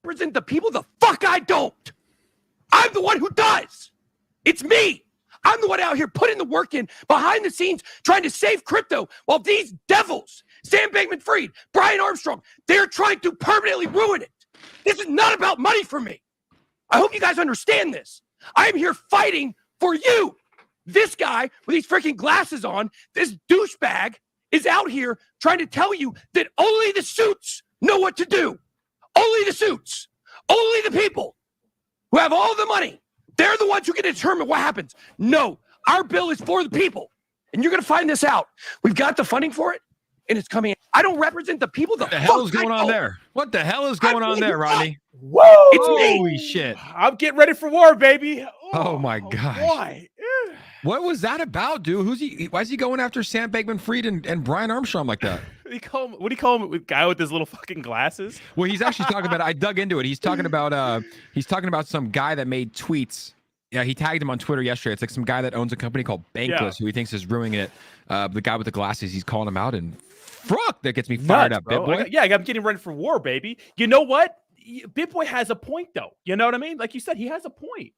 represent the people? The fuck I don't. I'm the one who does. It's me. I'm the one out here putting the work in behind the scenes, trying to save crypto while these devils, Sam Bankman-Fried, Brian Armstrong, they're trying to permanently ruin it. This is not about money for me. I hope you guys understand this. I'm here fighting for you. This guy with these freaking glasses on, this douchebag, is out here trying to tell you that only the suits know what to do. Only the suits. Only the people who have all the money. They're the ones who can determine what happens. No, our bill is for the people. And you're going to find this out. We've got the funding for it, and it's coming. I don't represent the people. What the hell is going on there? What the hell is going on there, Rodney? Whoa! It's me. Holy shit. I'm getting ready for war, baby. Oh my gosh. Boy. What was that about, dude? Who's he? Why is he going after Sam Bankman-Fried and Brian Armstrong like that? What do you call him? With guy with his little fucking glasses? Well, he's actually talking about. I dug into it. He's talking about some guy that made tweets. Yeah, he tagged him on Twitter yesterday. It's like some guy that owns a company called Bankless, who he thinks is ruining it. The guy with the glasses, he's calling him out, and fuck, that gets me fired up, BitBoy. Yeah, I'm getting ready for war, baby. You know what? BitBoy has a point, though. You know what I mean? Like you said, he has a point.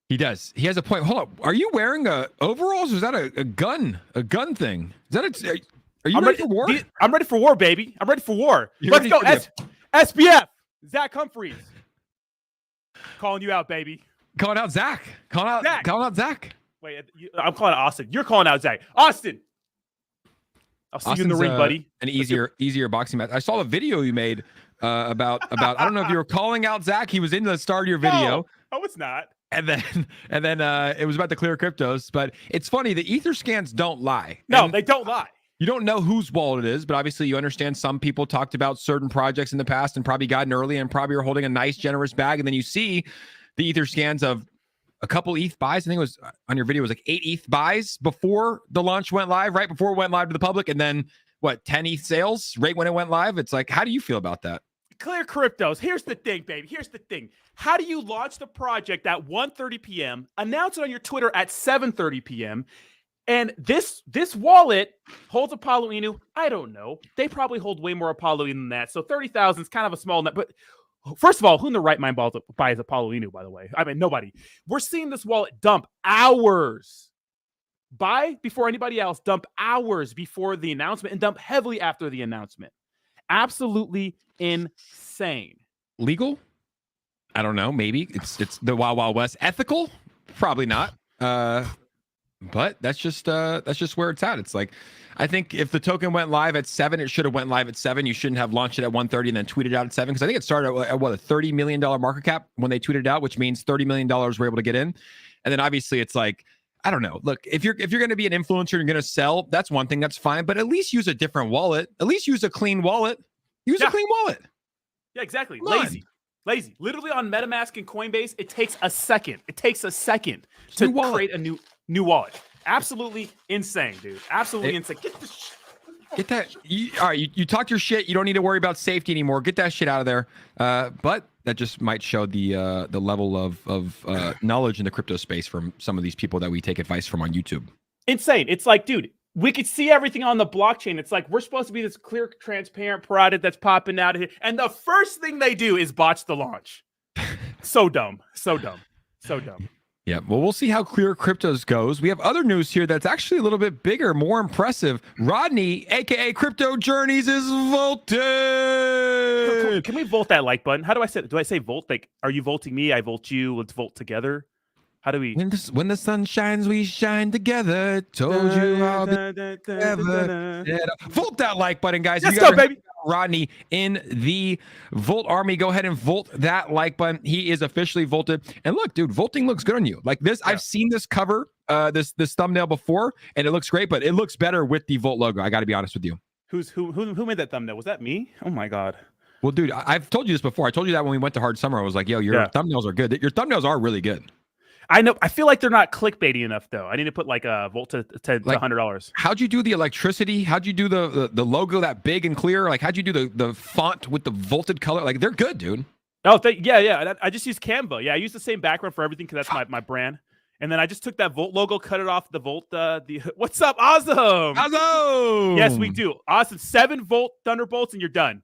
He does. He has a point. Hold up. Are you wearing overalls? Or is that a gun? A gun thing? Is that Are you ready for war? I'm ready for war, baby. I'm ready for war. Let's go. SBF. Zach Humphreys. Calling you out, baby. Calling out Zach. Calling out Zach. Wait, I'm calling out Austin. You're calling out Zach. Austin. I'll see you in the ring, buddy. An easier boxing match. I saw a video you made about I don't know if you were calling out Zach. He was in the start of your video. No, it's not. And then it was about the clear cryptos. But it's funny, the ether scans don't lie. No, and they don't lie. You don't know whose wallet it is, but obviously you understand some people talked about certain projects in the past and probably gotten early and probably are holding a nice, generous bag. And then you see the ether scans of a couple ETH buys. I think it was on your video, it was like 8 ETH buys before the launch went live, right before it went live to the public. And then 10 ETH sales right when it went live. It's like, how do you feel about that? Clear cryptos. Here's the thing, baby. Here's the thing. How do you launch the project at 1:30 p.m., announce it on your Twitter at 7:30 p.m., and this wallet holds Apollo Inu? I don't know. They probably hold way more Apollo Inu than that. So 30,000 is kind of a small net. But first of all, who in the right mind buys Apollo Inu, by the way? I mean, nobody. We're seeing this wallet dump hours. Buy before anybody else, dump hours before the announcement, and dump heavily after the announcement. Absolutely insane. Legal? I don't know. Maybe it's the Wild Wild West. Ethical? Probably not. But that's just where it's at. It's like, I think if the token went live at 7, it should have went live at 7. You shouldn't have launched it at 1:30 and then tweeted out at 7, because I think it started at what, a $30 million market cap when they tweeted out, which means $30 million were able to get in. And then obviously it's like, I don't know. Look, if you're going to be an influencer and you're going to sell, that's one thing, that's fine. But at least use a different wallet. At least use a clean wallet. Use a clean wallet. Yeah, exactly. Lazy. Literally on MetaMask and Coinbase, it takes a second. It takes a second to create a new wallet. Absolutely insane, dude. Absolutely insane. Get that. All right, you talked your shit. You don't need to worry about safety anymore. Get that shit out of there. But that just might show the level of knowledge in the crypto space from some of these people that we take advice from on YouTube. Insane. It's like, dude, we could see everything on the blockchain. It's like we're supposed to be this clear, transparent product that's popping out of here. And the first thing they do is botch the launch. So dumb. Yeah, well, we'll see how Clear Cryptos goes. We have other news here that's actually a little bit bigger, more impressive. Rodney, a.k.a. Crypto Journeys, is volted. Can we volt that like button? How do I say it? Do I say volt? Like, are you volting me? I volt you. Let's volt together. How do we? When the sun shines, we shine together. Told you I'll be together. Volt that like button, guys. Let's go, baby. Rodney in the Volt army. Go ahead and volt that like button. He is officially volted. And look, dude, volting looks good on you. Like this, yeah. I've seen this cover, this thumbnail before, and it looks great, but it looks better with the Volt logo. I got to be honest with you. Who made that thumbnail? Was that me? Oh my god. Well, dude, I've told you this before. I told you that when we went to Hard Summer. I was like, yo, your thumbnails are good. Your thumbnails are really good. I know. I feel like they're not clickbaity enough, though. I need to put like a volt to $100. How'd you do the electricity? How'd you do the logo that big and clear? Like, how'd you do the font with the volted color? Like, they're good, dude. Oh, yeah. I just use Canva. Yeah, I use the same background for everything because that's my brand. And then I just took that Volt logo, cut it off the Volt. What's up, Awesome? Awesome. Yes, we do. Awesome. 7 Volt Thunderbolts, and you're done.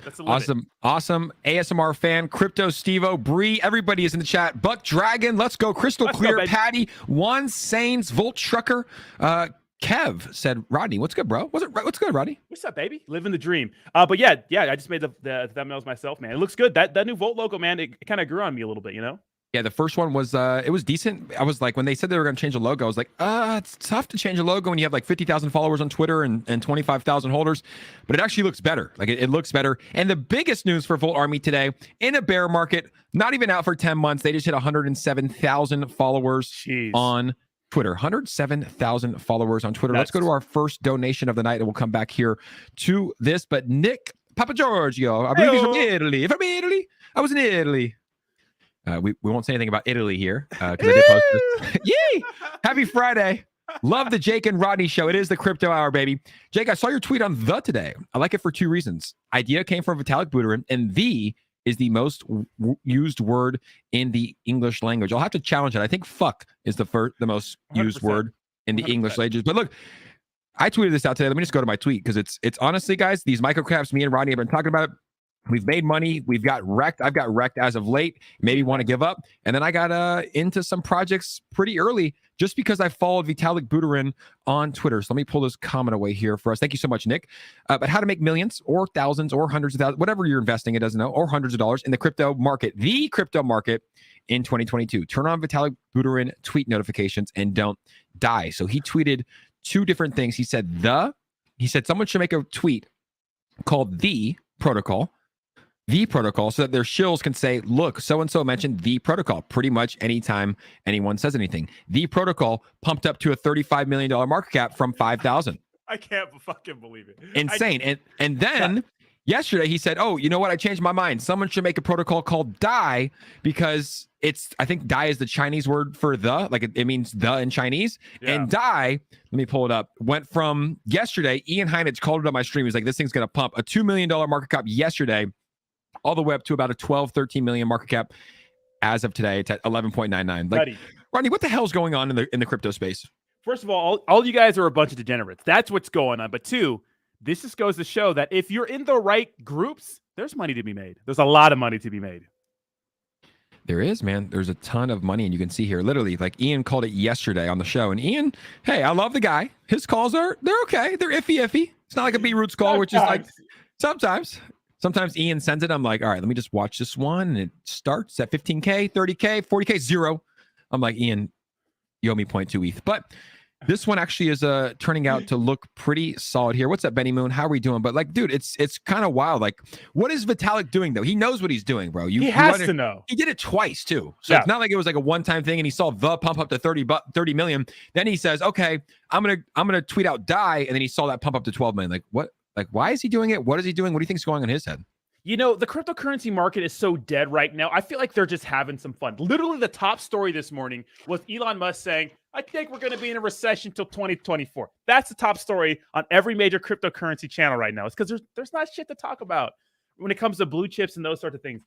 That's the limit. Awesome ASMR fan, Crypto Stevo, Bree, everybody is in the chat. Buck Dragon, let's go. Crystal Clear, Patty, One Sains, Volt Trucker, Kev said, Rodney, what's good, bro? What's good, Rodney? What's up, baby? Living the dream. But yeah, I just made the thumbnails myself, man. It looks good. That new Volt logo, man, it kind of grew on me a little bit, you know? Yeah, the first one was it was decent. I was like, when they said they were going to change the logo, I was like, it's tough to change a logo when you have like 50,000 followers on Twitter and 25,000 holders, but it actually looks better. Like it looks better. And the biggest news for Volt Army today, in a bear market, not even out for 10 months, they just hit 107,000 followers on Twitter. 107,000 followers on Twitter. Let's go to our first donation of the night and we'll come back here to this. But Nick Papa Giorgio, I believe he's from Italy. From Italy. I was in Italy. We won't say anything about Italy here because I did post this. Yay! Happy Friday. Love the Jake and Rodney show. It is the crypto hour, baby. Jake, I saw your tweet on the today. I like it for two reasons. Idea came from Vitalik Buterin, and the is the most used word in the English language. I'll have to challenge it. I think fuck is the most used 100%. word in the 100%. English language. But look, I tweeted this out today. Let me just go to my tweet because it's honestly, guys, these microcaps, me and Rodney have been talking about it. We've made money. We've got wrecked. I've got wrecked as of late. Maybe want to give up. And then I got into some projects pretty early just because I followed Vitalik Buterin on Twitter. So let me pull this comment away here for us. Thank you so much, Nick. But how to make millions or thousands or hundreds of thousands, whatever you're investing, it doesn't know, or hundreds of dollars in the crypto market, the crypto market in 2022. Turn on Vitalik Buterin tweet notifications and don't die. So he tweeted two different things. He said someone should make a tweet called the protocol, so that their shills can say, look, so-and-so mentioned the protocol pretty much anytime anyone says anything. The protocol pumped up to a $35 million market cap from 5,000. I can't fucking believe it. Insane. And then yesterday he said, oh, you know what? I changed my mind. Someone should make a protocol called DAI because I think DAI is the Chinese word for the, like it means the in Chinese. Yeah. And DAI, let me pull it up, went from yesterday, Ian Heinich called it on my stream. He's like, this thing's going to pump a $2 million market cap yesterday, all the way up to about a 12, 13 million market cap as of today. It's at 11.99. Like, Rodney, what the hell's going on in the crypto space? First of all you guys are a bunch of degenerates. That's what's going on. But two, this just goes to show that if you're in the right groups, there's money to be made. There's a lot of money to be made. There is, man. There's a ton of money, and you can see here, literally, like Ian called it yesterday on the show. And Ian, hey, I love the guy. His calls they're okay. They're iffy. It's not like a B-Roots call, which is like Sometimes Ian sends it. I'm like, all right, let me just watch this one. And it starts at 15K, 30K, 40K, 0. I'm like, Ian, you owe me 0.2 ETH. But this one actually is turning out to look pretty solid here. What's up, Benny Moon? How are we doing? But like, dude, it's kind of wild. Like, what is Vitalik doing though? He knows what he's doing, bro. He has to know. He did it twice too. So it's not like it was like a one-time thing and he saw the pump up to 30 million. Then he says, okay, I'm gonna tweet out DAI, and then he saw that pump up to 12 million. Like, what? Like, why is he doing it? What is he doing? What do you think is going on in his head? You know, the cryptocurrency market is so dead right now. I feel like they're just having some fun. Literally, the top story this morning was Elon Musk saying, I think we're going to be in a recession till 2024. That's the top story on every major cryptocurrency channel right now. It's because there's not shit to talk about when it comes to blue chips and those sort of things.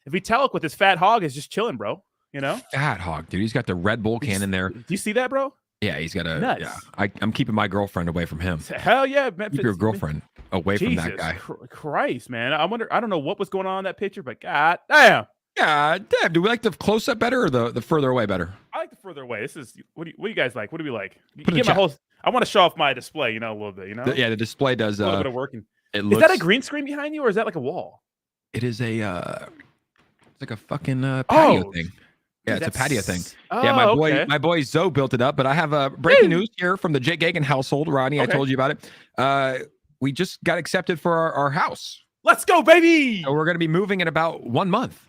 Vitalik with his fat hog is just chilling, bro. You know? Fat hog, dude. He's got the Red Bull can in there. Do you see that, bro? Yeah, he's got a. Nuts. Yeah, I'm keeping my girlfriend away from him. Hell yeah, man. Keep your girlfriend away from that guy. Christ, man. I don't know what was going on in that picture, but god damn. Yeah, damn. Do we like the close up better or the further away better? I like the further away. This is what do you guys like? What do we like? Get my whole. I want to show off my display, you know, a little bit, you know. The display does a little bit of working. Is that a green screen behind you, or is that like a wall? It is a. It's like a fucking patio thing. Yeah, it's a patio thing. Oh, yeah, my boy Zoe built it up. But I have breaking news here from the Jake Gagan household, Rodney. Okay. I told you about it. We just got accepted for our house. Let's go, baby! So we're going to be moving in about 1 month.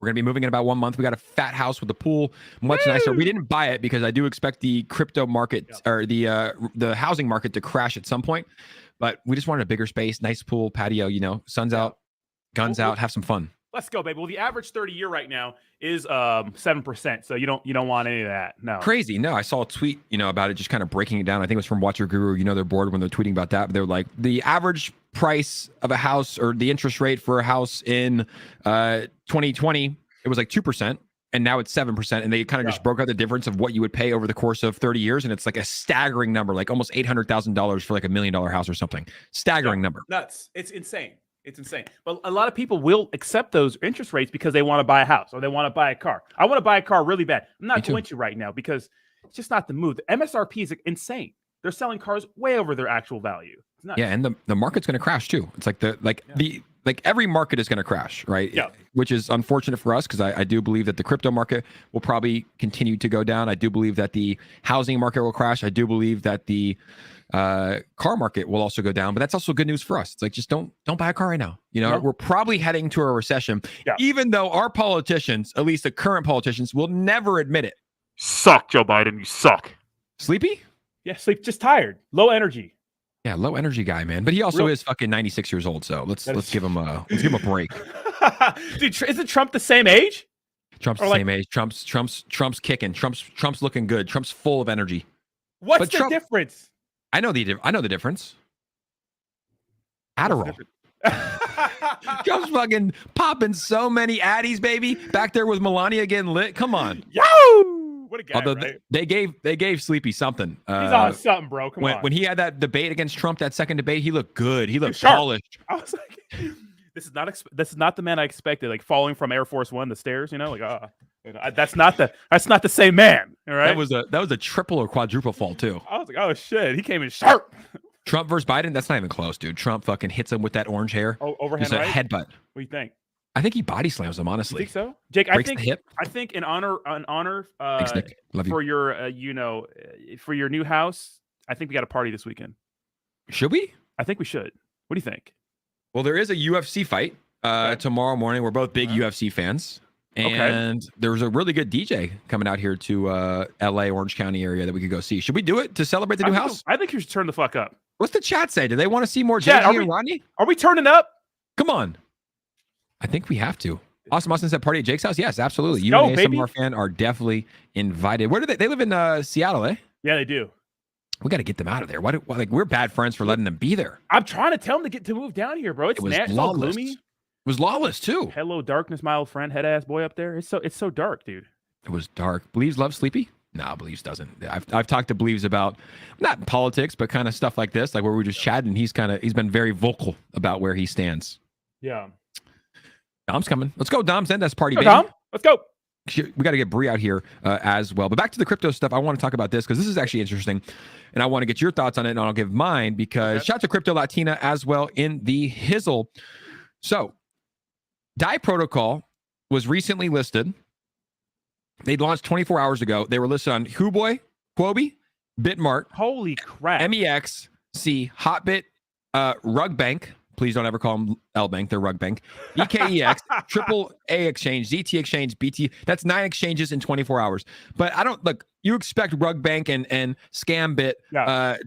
We got a fat house with a pool, much nicer. We didn't buy it because I do expect the crypto market or the housing market to crash at some point. But we just wanted a bigger space, nice pool, patio. You know, sun's out, guns out, have some fun. Let's go, baby. Well, the average 30-year right now is 7%. So you don't want any of that. No. Crazy. No, I saw a tweet, about it, just kind of breaking it down. I think it was from Watcher Guru. They're bored when they're tweeting about that. But they're like, the average price of a house or the interest rate for a house in 2020, it was like 2%. and now it's 7%, and they kind of just broke out the difference of what you would pay over the course of 30 years, and it's like a staggering number, like almost $800,000 for like $1 million house or something. Staggering number. Nuts. It's insane. It's insane. But a lot of people will accept those interest rates because they want to buy a house or they want to buy a car. I want to buy a car really bad. I'm not going to right now because it's just not the move. The MSRP is insane. They're selling cars way over their actual value. It's nuts. Yeah, and the market's going to crash too. It's like every market is going to crash, right? Yeah. Which is unfortunate for us because I do believe that the crypto market will probably continue to go down. I do believe that the housing market will crash. I do believe that the car market will also go down, but that's also good news for us. It's like, just don't buy a car right now. You know, we're probably heading to a recession, even though our politicians, at least the current politicians, will never admit it. Suck, Joe Biden. You suck. Sleepy? Yeah, sleep. Just tired. Low energy. Yeah, low energy guy, man. But he also is fucking 96 years old. So let's give him a break. Dude, isn't Trump the same age? Trump's the same age. Trump's kicking. Trump's looking good. Trump's full of energy. What's the difference? I know the difference. Adderall. Trump's fucking popping so many Addies, baby. Back there with Melania getting lit. Come on. Yo! What a guy, Although right? they gave Sleepy something. He's on something, bro. Come on. When he had that debate against Trump, that second debate, he looked good. He looked polished. I was like, this is not the man I expected. Like falling from Air Force One the stairs, you know, like that's not the same man. All right. That was a triple or quadruple fall too. I was like, oh shit, he came in sharp. Trump versus Biden, that's not even close, dude. Trump fucking hits him with that orange hair. Oh, overhand right? right? Headbutt. What do you think? I think he body slams him, honestly. You think so? Jake, Breaks the hip. I think in honor Thanks, Nick. Love you. for your for your new house, I think we got a party this weekend. Should we? I think we should. What do you think? Well, there is a UFC fight tomorrow morning. We're both big UFC fans. And there's a really good DJ coming out here to LA, Orange County area that we could go see. Should we do it to celebrate the new house? I think you should turn the fuck up. What's the chat say? Do they want to see more JG and Rodney? Are we turning up? Come on. I think we have to. Awesome Austin said party at Jake's house. Yes, absolutely. Let's You go, and baby. ASMR fan are definitely invited. Where do they live in Seattle, eh? Yeah, they do. We got to get them out of there. Like we're bad friends for letting them be there. I'm trying to tell them to move down here, bro. It's all gloomy. It was lawless too. Hello, darkness, my old friend, head ass boy up there. It's so dark, dude. It was dark. Believes loves Sleepy? No, Believes doesn't. I've talked to Believes about not politics, but kind of stuff like this, like where we just chatted, and he's been very vocal about where he stands. Yeah. Dom's coming. Let's go, Dom. Send us party, baby. Dom, let's go. We got to get Bree out here as well. But back to the crypto stuff. I want to talk about this because this is actually interesting, and I want to get your thoughts on it, and I'll give mine because shout out to Crypto Latina as well in the hizzle. So, DAI Protocol was recently listed. They launched 24 hours ago. They were listed on Huobi, Bitmart, Holy crap, MEXC, Hotbit, Rugbank. Please don't ever call them L-Bank. They're Rugbank. EKEX, Triple A Exchange, ZT Exchange, BT. That's 9 exchanges in 24 hours. But I don't look. You expect Rugbank and Scambit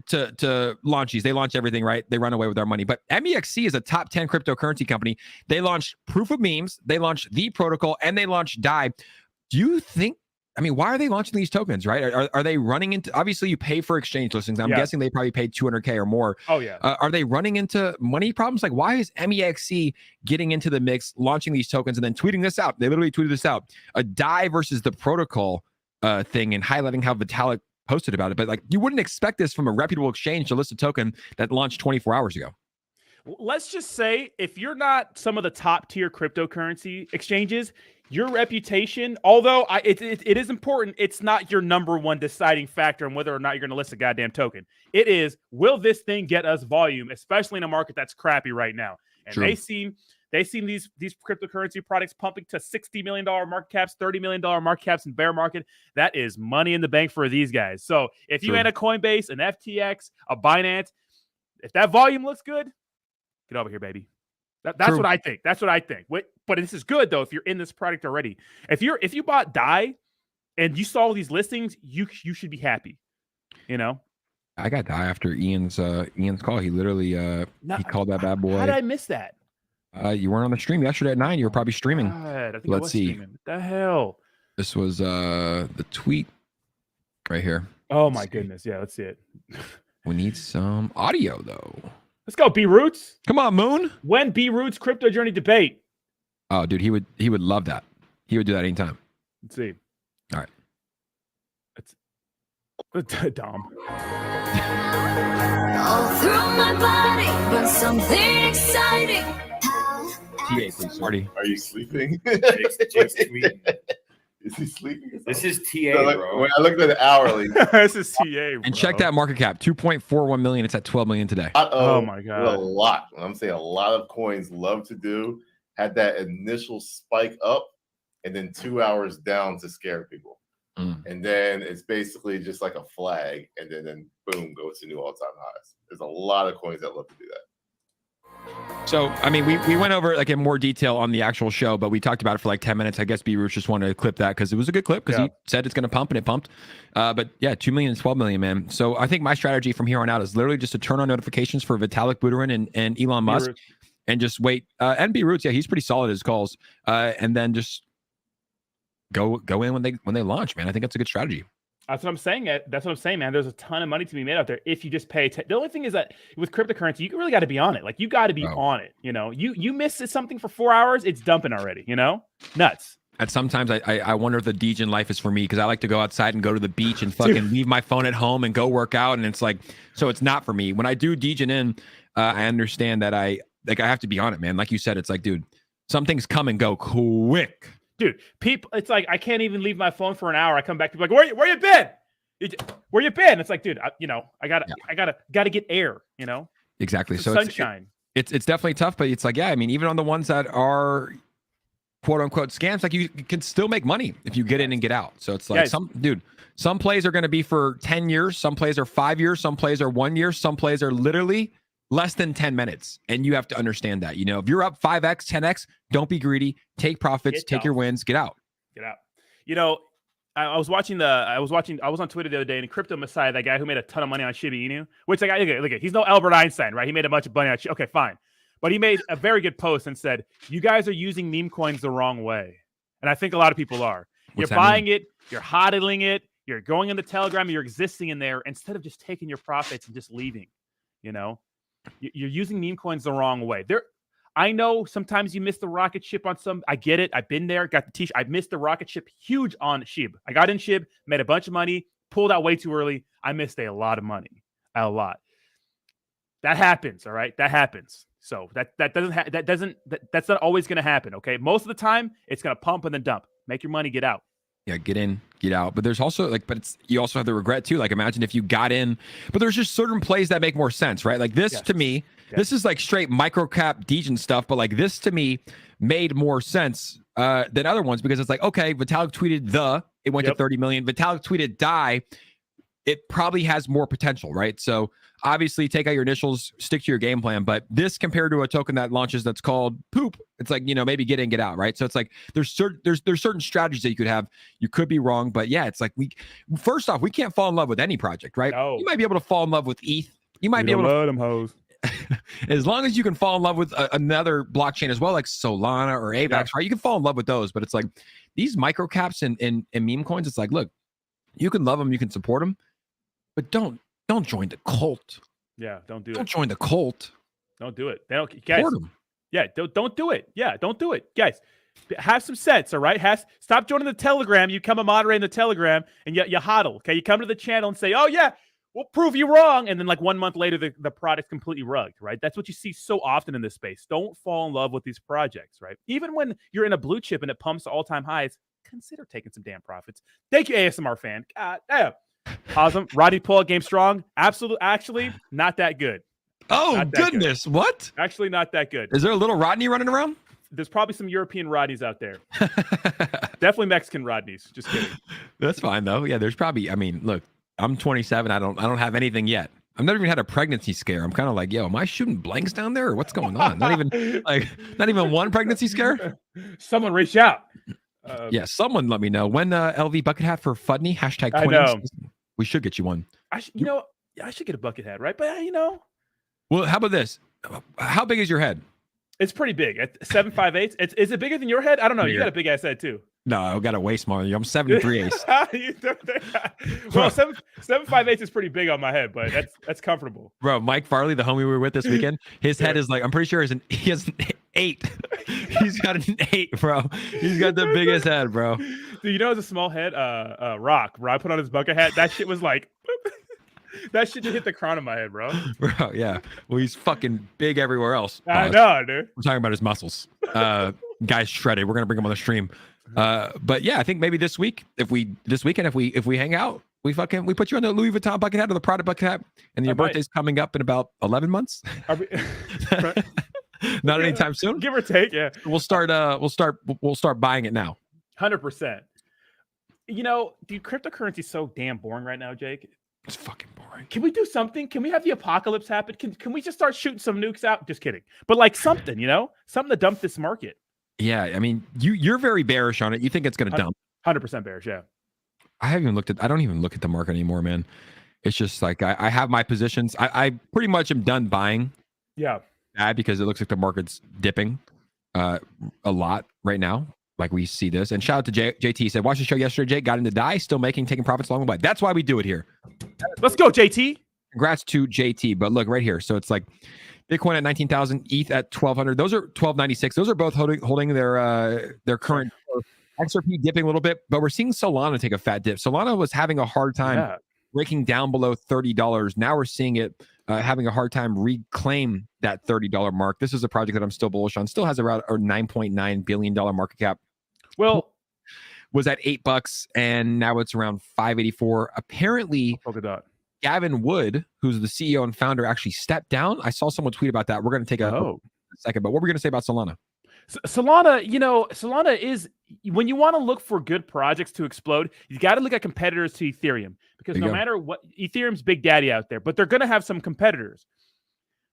to launch these. They launch everything, right? They run away with our money. But MEXC is a top 10 cryptocurrency company. They launched Proof of Memes. They launched the protocol, and they launched DAI. Do you think? I mean, why are they launching these tokens, right? Are they running into, obviously you pay for exchange listings. I'm guessing they probably paid $200K or more. Oh yeah. Are they running into money problems? Like, why is MEXC getting into the mix, launching these tokens and then tweeting this out? They literally tweeted this out, a DAI versus the protocol thing, and highlighting how Vitalik posted about it. But like, you wouldn't expect this from a reputable exchange to list a token that launched 24 hours ago. Let's just say if you're not some of the top tier cryptocurrency exchanges, your reputation, although it is important, it's not your number one deciding factor on whether or not you're going to list a goddamn token. It is, will this thing get us volume, especially in a market that's crappy right now? And True. they seem these cryptocurrency products pumping to $60 million market caps, $30 million market caps in bear market. That is money in the bank for these guys. So if you had a Coinbase, an FTX, a Binance, if that volume looks good, get over here, baby. That's what I think. That's what I think. But this is good though if you're in this product already. If you bought DAI and you saw these listings, you should be happy. You know. I got DAI after Ian's call. He literally he called that bad boy. How did I miss that? You weren't on the stream yesterday at 9. You were probably streaming. God, I think Let's see. Streaming. What the hell? This was the tweet right here. Oh my goodness. Yeah, let's see it. We need some audio though. Let's go, B Roots. Come on, Moon. When B Roots crypto journey debate. Oh, dude, he would love that. He would do that anytime. Let's see. All right. It's Dom. All through my body, but something exciting. TA, please. Marty. Are you sleeping? Jake's tweeting. Is he sleeping? This is TA, bro. When I looked at it hourly. This is TA, bro. And check that market cap, 2.41 million. It's at 12 million today. Oh my God. A lot. I'm saying a lot of coins love to do. Had that initial spike up and then 2 hours down to scare people. And then it's basically just like a flag, and then boom, goes to new all-time highs. There's a lot of coins that love to do that. So, I mean, we went over like in more detail on the actual show, but we talked about it for like 10 minutes. I guess B-Roots just wanted to clip that because it was a good clip because he said it's going to pump and it pumped. But yeah, 2 million and 12 million, man. So I think my strategy from here on out is literally just to turn on notifications for Vitalik, Buterin, and Elon Musk and just wait. And B-Roots, yeah, he's pretty solid at his calls. And then just go in when they launch, man. I think that's a good strategy. That's what I'm saying. That's what I'm saying, man. There's a ton of money to be made out there if you just pay. The only thing is that with cryptocurrency, you really got to be on it. Like you got to be on it. You know, you miss something for 4 hours, it's dumping already. You know, nuts. And sometimes I wonder if the degen life is for me because I like to go outside and go to the beach and fucking leave my phone at home and go work out. And it's like, so it's not for me. When I do degen in, I understand that I have to be on it, man. Like you said, it's like, dude, some things come and go quick. Dude, people, it's like I can't even leave my phone for an hour. I come back, people like, where you been? Where you been? It's like, dude, I gotta get air. You know, exactly. So sunshine. It's definitely tough, but it's like, yeah, I mean, even on the ones that are quote unquote scams, like you can still make money if you get in and get out. So it's like some plays are going to be for 10 years, some plays are 5 years, some plays are 1 year, some plays are literally less than 10 minutes. And you have to understand that, you know, if you're up 5x, 10x, don't be greedy, take profits, take your wins, get out. You know, I was on Twitter the other day, and Crypto Messiah, that guy who made a ton of money on Shiba Inu, which like, look at, he's no Albert Einstein, right? He made a bunch of money on okay, fine. But he made a very good post and said, you guys are using meme coins the wrong way. And I think a lot of people are. You're buying it, you're hodling it, you're going in the Telegram, you're existing in there instead of just taking your profits and just leaving, you know? You're using meme coins the wrong way. I know sometimes you miss the rocket ship on some. I get it. I've been there. Got the t-shirt. I missed the rocket ship huge on SHIB. I got in SHIB, made a bunch of money, pulled out way too early. I missed a lot of money. A lot. That happens. All right. That happens. So that's not always going to happen. Okay. Most of the time it's going to pump and then dump. Make your money, get out. Yeah, get in, get out. But there's also you also have the regret too. Like imagine if you got in, but there's just certain plays that make more sense, right? Like this to me, this is like straight microcap degen stuff, but like this to me made more sense than other ones because it's like, okay, Vitalik tweeted it went to 30 million. Vitalik tweeted die. It probably has more potential, right? So obviously take out your initials, stick to your game plan. But this compared to a token that launches that's called poop, it's like, you know, maybe get in, get out, right? So it's like there's certain strategies that you could have. You could be wrong, but yeah, it's like first off, we can't fall in love with any project, right? No. You might be able to fall in love with ETH. You might be able to love them hoes. As long as you can fall in love with another blockchain as well, like Solana or AVAX, right? You can fall in love with those, but it's like these microcaps and meme coins. It's like, look, you can love them, you can support them, but don't join the cult. Yeah, don't do it. Don't join the cult. Don't do it. They don't, guys. Yeah, don't do it. Yeah, don't do it, guys. Have some sense, all right? Stop joining the Telegram. You come a moderator in the Telegram, and you hodl. Okay, you come to the channel and say, "Oh yeah, we'll prove you wrong," and then like 1 month later, the product's completely rugged, right? That's what you see so often in this space. Don't fall in love with these projects, right? Even when you're in a blue chip and it pumps to all-time highs, consider taking some damn profits. Thank you, ASMR fan. God damn. Awesome. Rodney pull-out game strong. Absolutely. Actually, not that good. Oh, goodness. Good. What? Actually, not that good. Is there a little Rodney running around? There's probably some European Rodneys out there. Definitely Mexican Rodneys. Just kidding. That's fine, though. Yeah, there's probably, I mean, look, I'm 27. I don't have anything yet. I've never even had a pregnancy scare. I'm kind of like, yo, am I shooting blanks down there or what's going on? Not even one pregnancy scare? Someone reach out. Yeah, someone let me know. When LV bucket hat for Fudney, hashtag 20. I know. We should get you one. I should get a bucket hat, right? But Well, how about this? How big is your head? It's pretty big. At 7'5". Is it bigger than your head? I don't know. You got a big ass head too. No, I got a way smaller than you. I'm 7'3". Well, 7'5" is pretty big on my head, but that's comfortable. Bro, Mike Farley, the homie we were with this weekend, his head is like, I'm pretty sure he has an 8. He's got an 8, bro. He's got the biggest head, bro. Dude, you know, it's a small head. Rock put on his bucket hat. That shit was like, that shit just hit the crown of my head, bro. Bro, yeah. Well, he's fucking big everywhere else. I know, dude. We're talking about his muscles. Guy's shredded. We're gonna bring him on the stream. But yeah, I think maybe this weekend, if we hang out, we put you on the Louis Vuitton bucket hat or the Prada bucket hat, and your birthday's coming up in about 11 months. Not anytime soon, give or take. Yeah, we'll start buying it now. 100%. You know, dude, cryptocurrency is so damn boring right now, Jake. It's fucking boring. Can we do something? Can we have the apocalypse happen? Can we just start shooting some nukes out? Just kidding. But like something, you know, something to dump this market. Yeah, I mean, you're very bearish on it. You think it's going to dump? 100% bearish. Yeah. I don't even look at the market anymore, man. It's just like I have my positions. I pretty much am done buying. Yeah. Because it looks like the market's dipping a lot right now. Like we see this. And shout out to JT. He said, watch the show yesterday, Jake. Got into DAI, still taking profits along the way. That's why we do it here. Let's go, JT. Congrats to JT. But look right here. So it's like Bitcoin at 19,000, ETH at 1,200. Those are 1,296. Those are both holding their current XRP dipping a little bit. But we're seeing Solana take a fat dip. Solana was having a hard time breaking down below $30. Now we're seeing it having a hard time reclaim that $30 mark. This is a project that I'm still bullish on. Still has around a $9.9 billion market cap. Well, was at $8 and now it's around 584. Apparently, Gavin Wood, who's the CEO and founder, actually stepped down. I saw someone tweet about that. We're going to take a second, but what were we going to say about Solana? Solana, you know, Solana is, when you want to look for good projects to explode, you got to look at competitors to Ethereum, because no matter what, Ethereum's big daddy out there, but they're going to have some competitors.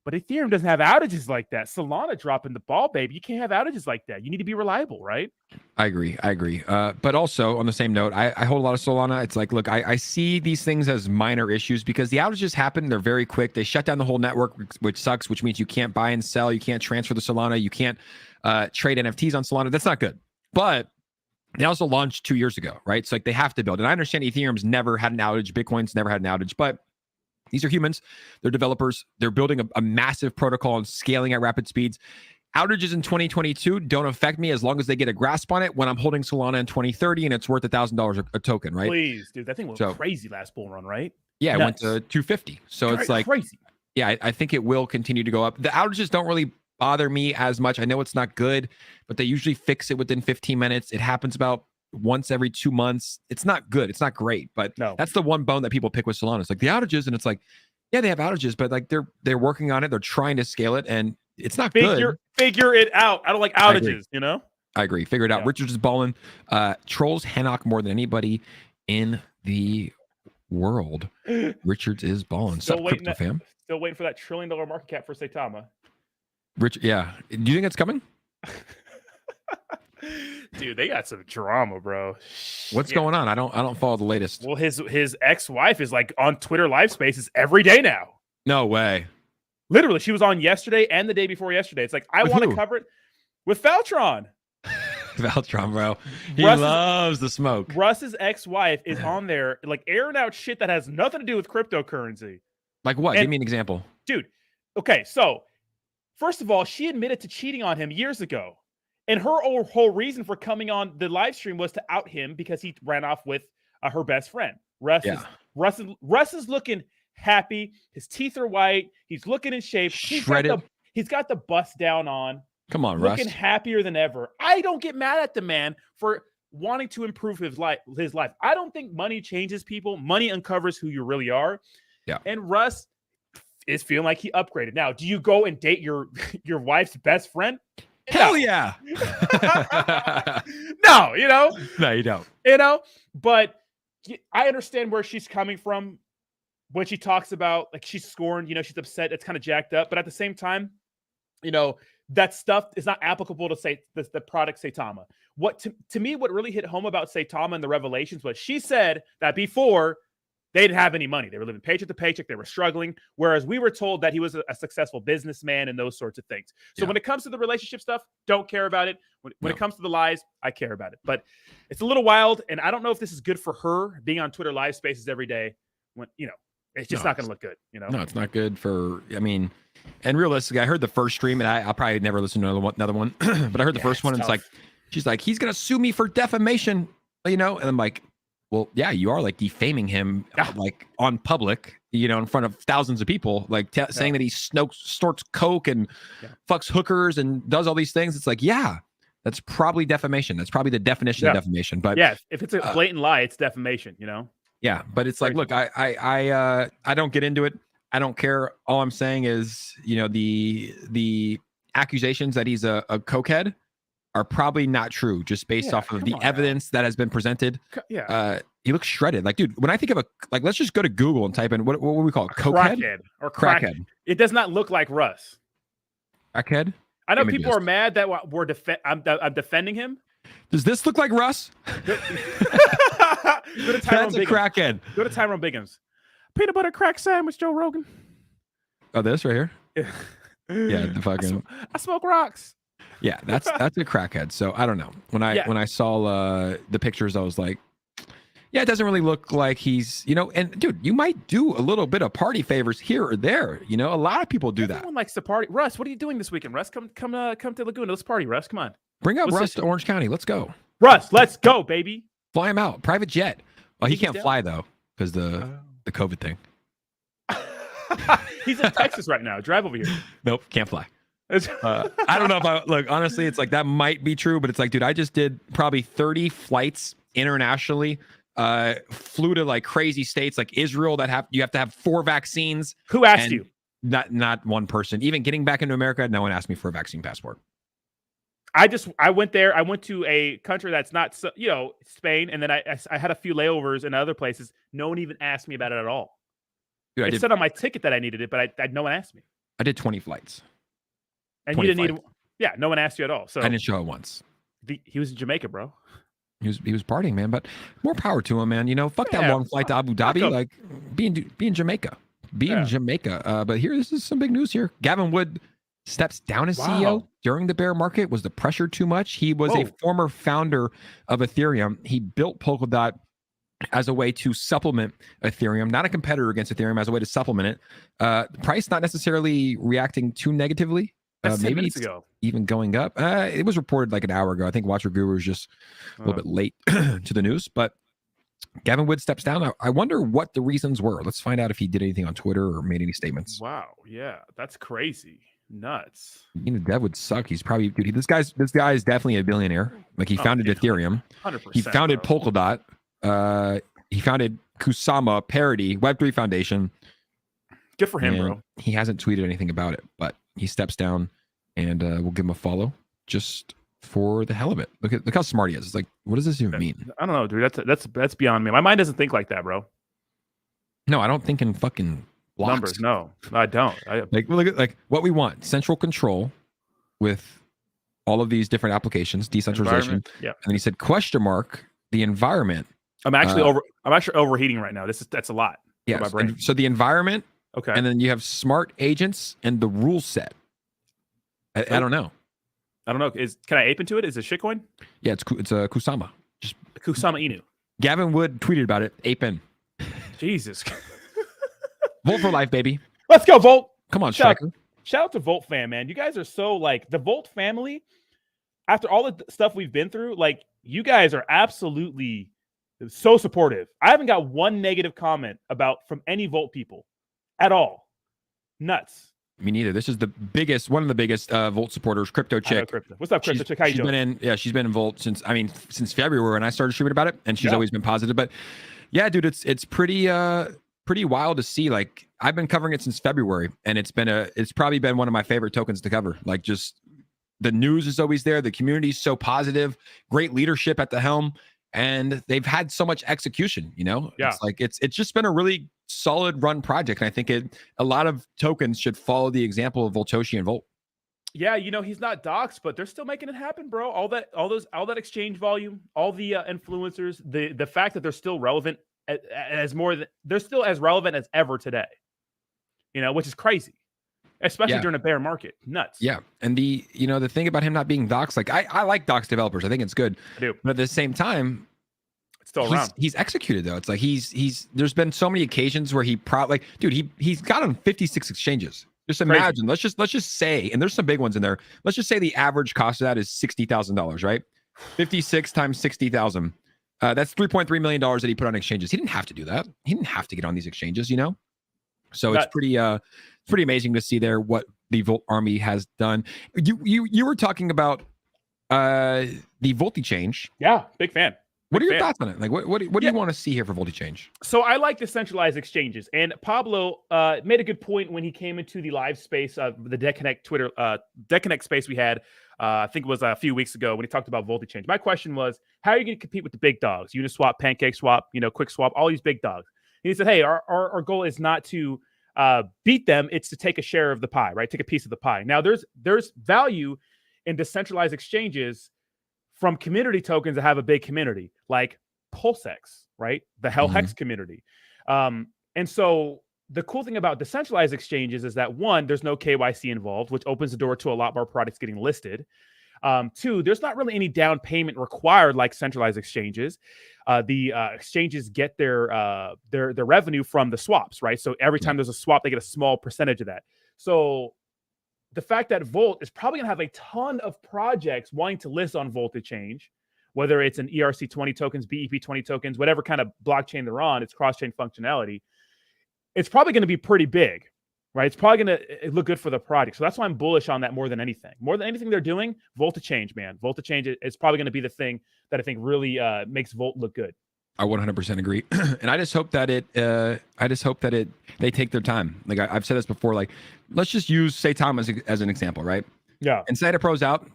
But Ethereum doesn't have outages like that. Solana dropping the ball, baby. You can't have outages like that. You need to be reliable, right? I agree. But also on the same note, I hold a lot of Solana. It's like, look, I see these things as minor issues because the outages happen. They're very quick. They shut down the whole network, which sucks, which means you can't buy and sell. You can't transfer the Solana. You can't trade NFTs on Solana. That's not good. But they also launched 2 years ago, right? So like they have to build. And I understand Ethereum's never had an outage. Bitcoin's never had an outage, but these are humans. They're developers. They're building a massive protocol and scaling at rapid speeds. Outages in 2022 don't affect me as long as they get a grasp on it when I'm holding Solana in 2030 and it's worth $1,000 a token, right? Please, dude. That thing was crazy last bull run, right? Yeah, nuts. It went to 250. So it's like crazy. Yeah, I think it will continue to go up. The outages don't really bother me as much. I know it's not good, but they usually fix it within 15 minutes. It happens about once every 2 months. It's not good. It's not great, but that's the one bone that people pick with Solana. It's like the outages, and it's like, yeah, they have outages, but like they're working on it. They're trying to scale it, and it's not good. Figure it out. I don't like outages, you know? I agree. Figure it out. Richards is balling. Trolls Hanok more than anybody in the world. Richards is balling. Still waiting for that $1 trillion market cap for 𝗖𝗧. Rich, yeah. Do you think it's coming? Dude, they got some drama, bro. What's going on? I don't follow the latest. Well, his ex-wife is like on Twitter live spaces every day now. No way. Literally, she was on yesterday and the day before yesterday. It's like, I want to cover it with Valtron. Valtron, bro. He loves the smoke. Russ's ex-wife is on there, like airing out shit that has nothing to do with cryptocurrency. Like what? Give me an example. Dude, okay, so first of all, she admitted to cheating on him years ago. And her whole reason for coming on the live stream was to out him because he ran off with her best friend. Russ is looking happy. His teeth are white. He's looking in shape. Shredded. He's got the bust down on. Come on, Russ. Looking happier than ever. I don't get mad at the man for wanting to improve his life. I don't think money changes people. Money uncovers who you really are. Yeah. And Russ is feeling like he upgraded. Now, do you go and date your wife's best friend? Hell yeah. No, you know? No, you don't. You know? But I understand where she's coming from when she talks about, like, she's scorned, you know, she's upset, it's kind of jacked up. But at the same time, you know, that stuff is not applicable to say the product 𝗖𝗧. What to me, what really hit home about 𝗖𝗧 and the revelations was she said that before they didn't have any money. They were living paycheck to paycheck. They were struggling. Whereas we were told that he was a successful businessman and those sorts of things. So when it comes to the relationship stuff, don't care about it. When it comes to the lies, I care about it. But it's a little wild. And I don't know if this is good for her being on Twitter live spaces every day. When, you know, It's just not going to look good, you know? No, it's not good for, I mean, and realistically, I heard the first stream, and I'll probably never listen to another one, but I heard the first one, and it's like, she's like, he's going to sue me for defamation, you know? And I'm like, well, yeah, you are like defaming him, like on public, you know, in front of thousands of people, like saying that he snorts coke and fucks hookers and does all these things. It's like, yeah, that's probably defamation. That's probably the definition of defamation. But yeah, if it's a blatant lie, it's defamation, you know? Yeah, but it's like, look, I don't get into it. I don't care. All I'm saying is, you know, the accusations that he's a cokehead are probably not true, just based off of the evidence that has been presented. He looks shredded. Like, dude, when I think of let's just go to Google and type in what would we call it? Cokehead or crackhead. It does not look like Russ. Crackhead. I know people are mad that I'm defending him. Does this look like Russ? Go to That's a crackhead. Go to Tyrone Biggins. Peanut butter crack sandwich, Joe Rogan. Oh, this right here? Yeah, the fucking. I smoke rocks. Yeah, that's a crackhead. So I don't know. When I saw the pictures, I was like, yeah, it doesn't really look like he's, you know. And dude, you might do a little bit of party favors here or there. You know, a lot of people do that. Everyone likes to party. Russ, what are you doing this weekend? Russ, come to Laguna. Let's party, Russ. Come on. Bring up Russ to Orange County. Let's go. Russ, let's go, baby. Fly him out. Private jet. Well, he can't fly though because the COVID thing. He's in Texas right now. Drive over here. Nope, can't fly. I don't know if look, honestly, it's like that might be true, but it's like, dude, I just did probably 30 flights internationally. Flew to like crazy states like Israel that you have to have 4 vaccines. Who asked you? Not one person. Even getting back into America, no one asked me for a vaccine passport. I went there. I went to a country that's not, you know, Spain, and then I had a few layovers in other places. No one even asked me about it at all. Dude, it said on my ticket that I needed it, but no one asked me. I did 20 flights. And you didn't need it. Yeah, no one asked you at all. So I didn't show it once. He was in Jamaica, bro. He was partying, man. But more power to him, man. You know, fuck that long flight to Abu Dhabi. Like, be in Jamaica. Jamaica. But this is some big news here. Gavin Wood steps down as CEO during the bear market. Was the pressure too much? He was a former founder of Ethereum. He built Polkadot as a way to supplement Ethereum, not a competitor against Ethereum, as a way to supplement it. Price not necessarily reacting too negatively. Maybe it's even going up. It was reported like an hour ago. I think Watcher Guru was just a little bit late to the news. But Gavin Wood steps down. I wonder what the reasons were. Let's find out if he did anything on Twitter or made any statements. Wow. Yeah, that's crazy. Nuts. Being a dev would suck. He's probably, dude, this guy is definitely a billionaire. Like, he founded Ethereum. 100%. He founded Polkadot. He founded Kusama, Parity, Web3 Foundation. Good for him, bro. He hasn't tweeted anything about it, but he steps down, and we'll give him a follow just for the hell of it. Look how smart he is. It's like, what does this even mean? I don't know, dude. That's beyond me. My mind doesn't think like that, bro. No, I don't think in fucking blocks. Numbers. No, I don't. Look at like what we want: central control with all of these different applications, decentralization. Yeah. And then he said, question mark, the environment. I'm actually overheating right now. That's a lot. Yeah. My brain. So the environment. Okay. And then you have smart agents and the rule set. I don't know. I don't know. Can I ape into it? Is it shitcoin? Yeah, it's a Kusama. Just Kusama Inu. Gavin Wood tweeted about it. Ape in. Jesus. Volt for life, baby. Let's go, Volt. Come on, Striker. Shout out to Volt fam, man. You guys are so, like, the Volt family. After all the stuff we've been through, like, you guys are absolutely so supportive. I haven't got one negative comment from any Volt people at all. Nuts. Me neither. This is one of the biggest Volt supporters, Crypto Chick. What's up, Crypto Chick? How you doing? She's been in Volt since February when I started streaming about it, and she's always been positive. But yeah, dude, it's pretty wild to see. Like, I've been covering it since February, and it's probably been one of my favorite tokens to cover. Like, just the news is always there. The community is so positive, great leadership at the helm, and they've had so much execution, you know? Yeah. It's like, it's just been a really solid run project. And I think a lot of tokens should follow the example of Voltoshi and Volt. Yeah, you know, he's not doxxed, but they're still making it happen, bro. All that exchange volume, all the influencers, the fact that they're still relevant they're still as relevant as ever today. You know, which is crazy. Especially during a bear market. Nuts. Yeah. And the thing about him not being doxxed, like, I like doxxed developers. I think it's good. I do. But at the same time, It's still around. He's executed though. It's like he's there's been so many occasions where he dude, he's got on 56 exchanges. Just imagine, let's just say, and there's some big ones in there. Let's just say the average cost of that is $60,000, right? 56 times 60,000. That's $3.3 million that he put on exchanges. He didn't have to do that. He didn't have to get on these exchanges, you know? So it's pretty amazing to see there what the Volt Army has done. You were talking about the Volty change. Yeah, big fan. What are your thoughts on it? Like, what do you want to see here for Volty change? So I like decentralized exchanges, and Pablo made a good point when he came into the live space of the DeConnect Twitter DeConnect space we had. I think it was a few weeks ago when he talked about Volty change. My question was, how are you going to compete with the big dogs? Uniswap, PancakeSwap, QuickSwap, all these big dogs. And he said, hey, our goal is not to beat them; it's to take a share of the pie, right? Take a piece of the pie. Now, there's value in decentralized exchanges from community tokens that have a big community, like PulseX, right? The Hell Hex community. And so the cool thing about decentralized exchanges is that, one, there's no KYC involved, which opens the door to a lot more products getting listed. Two, there's not really any down payment required like centralized exchanges. The exchanges get their revenue from the swaps, right? So every time there's a swap, they get a small percentage of that. So the fact that Volt is probably going to have a ton of projects wanting to list on Volted Change, whether it's an ERC20 tokens, BEP20 tokens, whatever kind of blockchain they're on, it's cross-chain functionality. It's probably going to be pretty big, right? It's probably going to look good for the project. So that's why I'm bullish on that more than anything. More than anything they're doing, Volted Change, man. Volted Change is probably going to be the thing that I think really makes Volt look good. I 100% agree, and I just hope that they take their time. Like I've said this before. Like, let's just use 𝗖𝗎𝗧 as an example, right? Yeah. And Sata Pro's out.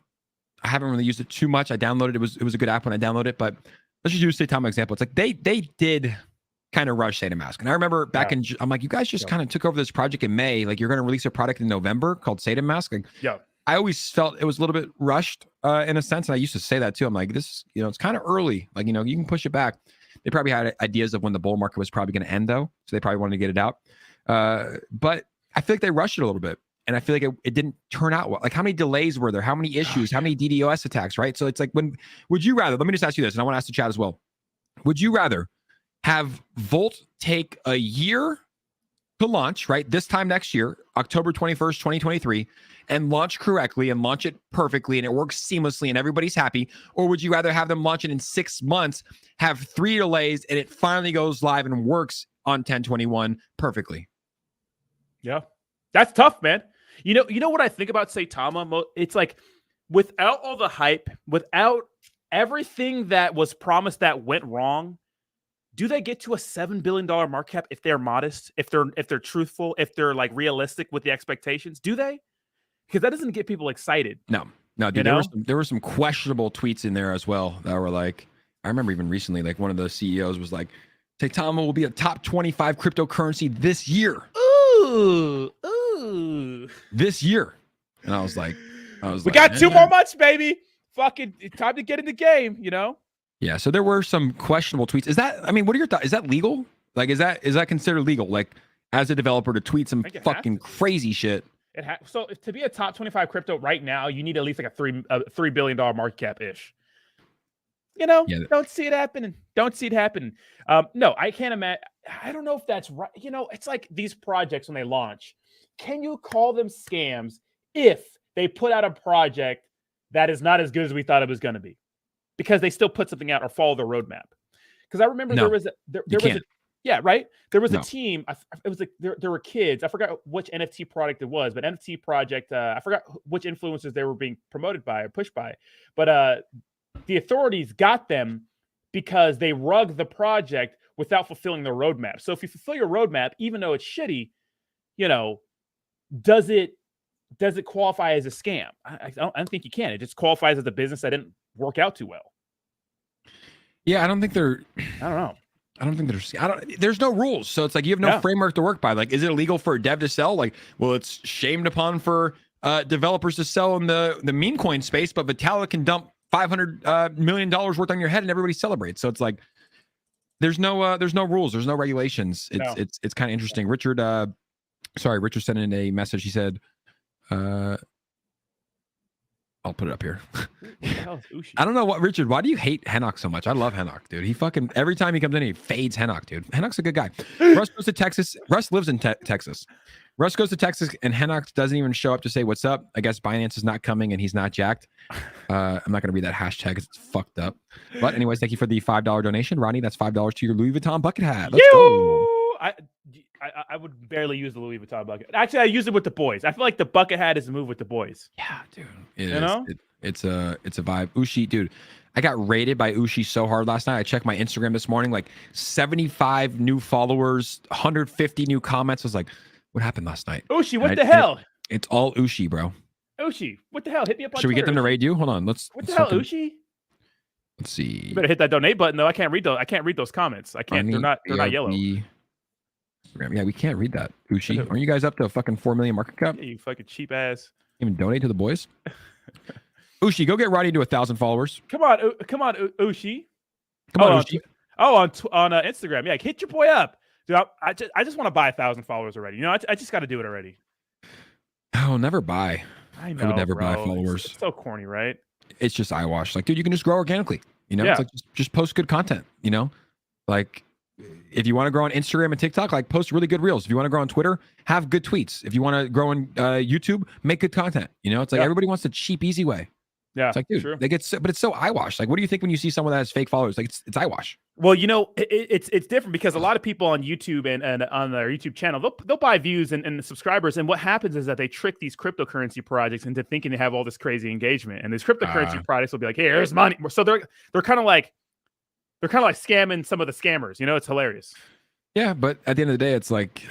I haven't really used it too much. I downloaded it. It was a good app when I downloaded it, but let's just use 𝗖𝗎𝗧 example. It's like they did kind of rush 𝗖𝗎𝗧, and I remember back in I'm like, you guys just kind of took over this project in May. Like, you're going to release a product in November called 𝗖𝗎𝗧. Like, Yeah. I always felt it was a little bit rushed in a sense, and I used to say that too. I'm like, this, it's kind of early. Like, you can push it back. They probably had ideas of when the bull market was probably going to end, though, so they probably wanted to get it out. But I feel like they rushed it a little bit, and I feel like it didn't turn out well. Like, how many delays were there? How many issues? How many DDoS attacks? Right? So it's like, would you rather? Let me just ask you this, and I want to ask the chat as well. Would you rather have Volt take a year to launch, right? This time next year, October 21st, 2023, and launch correctly and launch it perfectly and it works seamlessly and everybody's happy? Or would you rather have them launch it in 6 months, have 3 delays, and it finally goes live and works on 10/21 perfectly? Yeah, that's tough, man. You know what I think about 𝗖𝗎𝗧? It's like, without all the hype, without everything that was promised that went wrong, do they get to a $7 billion market cap if they're modest, if they're truthful, if they're like realistic with the expectations? Do they? Because that doesn't get people excited. No, dude, there were some questionable tweets in there as well that were like, I remember even recently, like one of the CEOs was like, 𝗖𝗎𝗧 will be a top 25 cryptocurrency this year. Ooh. This year. And I was like, we got 2 more months, baby. Fucking time to get in the game, Yeah, so there were some questionable tweets. What are your thoughts? Is that legal? Like, is that considered legal? Like, as a developer to tweet some fucking crazy shit? So to be a top 25 crypto right now, you need at least like a $3 billion market cap ish. Don't see it happening. No, I can't imagine. I don't know if that's right. It's like these projects when they launch. Can you call them scams if they put out a project that is not as good as we thought it was going to be? Because they still put something out or follow the roadmap. Because I remember there was a team. It was like there were kids. I forgot which NFT product it was, but NFT project. I forgot which influencers they were being promoted by or pushed by. But the authorities got them because they rugged the project without fulfilling the roadmap. So if you fulfill your roadmap, even though it's shitty, does it qualify as a scam? I don't think you can. It just qualifies as a business that didn't work out too well. Yeah, I don't think they're. I don't know. I don't think there's. There's no rules, so it's like you have no framework to work by. Like, is it illegal for a dev to sell? Like, well, it's shamed upon for developers to sell in the meme coin space, but Vitalik can dump $500 million worth on your head and everybody celebrates. So it's like there's no rules, there's no regulations. It's kind of interesting. Richard sent in a message. He said, I'll put it up here. Who the hell is Ushi? I don't know what Richard. Why do you hate Hennock so much? I love Hennock, dude. He fucking every time he comes in, he fades Hennock, dude. Hennock's a good guy. Russ goes to Texas. Russ lives in Texas. Russ goes to Texas, and Hennock doesn't even show up to say what's up. I guess Binance is not coming, and he's not jacked. I'm not gonna read that hashtag. It's fucked up. But anyways, thank you for the $5 donation, Rodney. That's $5 to your Louis Vuitton bucket hat. Let's go. I would barely use the Louis Vuitton bucket. Actually, I use it with the boys. I feel like the bucket hat is a move with the boys. Yeah, dude. It's a vibe. Ushi, dude. I got raided by Ushi so hard last night. I checked my Instagram this morning, like 75 new followers, 150 new comments. I was like, what happened last night? Ushi, what the hell? It's all Ushi, bro. Ushi, what the hell? Hit me up on Should we get them to raid you? Hold on. What the hell, Ushi? Let's see. You better hit that donate button though. I can't read those. I can't read those comments. I can't. They're not yellow. Yeah, we can't read that. Ushi, aren't you guys up to a fucking 4 million market cap? Yeah, you fucking cheap ass. Even donate to the boys? Ushi, go get Rodney to 1,000 followers. Come on, Ushi. Come on, Ushi. On Instagram. Yeah, hit your boy up, dude. I just want to buy 1,000 followers already. You know, I just got to do it already. Oh, never buy. I know. I would never buy bro. followers. It's so corny, right? It's just eyewash. Like, dude, you can just grow organically. You know, Yeah. it's like just post good content. You know, like if you want to grow on Instagram and TikTok, like post really good reels. If you want to grow on Twitter, have good tweets. If you want to grow on YouTube, make good content. You know, it's like everybody wants the cheap, easy way. Yeah, It's like, dude, true. they get so, but it's so eyewash. Like, what do you think when you see someone that has fake followers? Like, it's eyewash. Well, you know, it's different because a lot of people on YouTube and on their YouTube channel, they'll buy views and subscribers. And what happens is that they trick these cryptocurrency projects into thinking they have all this crazy engagement. And these cryptocurrency projects will be like, hey, here's money. So they're kind of like scamming some of the scammers. You know, it's hilarious. Yeah, but at the end of the day, it's like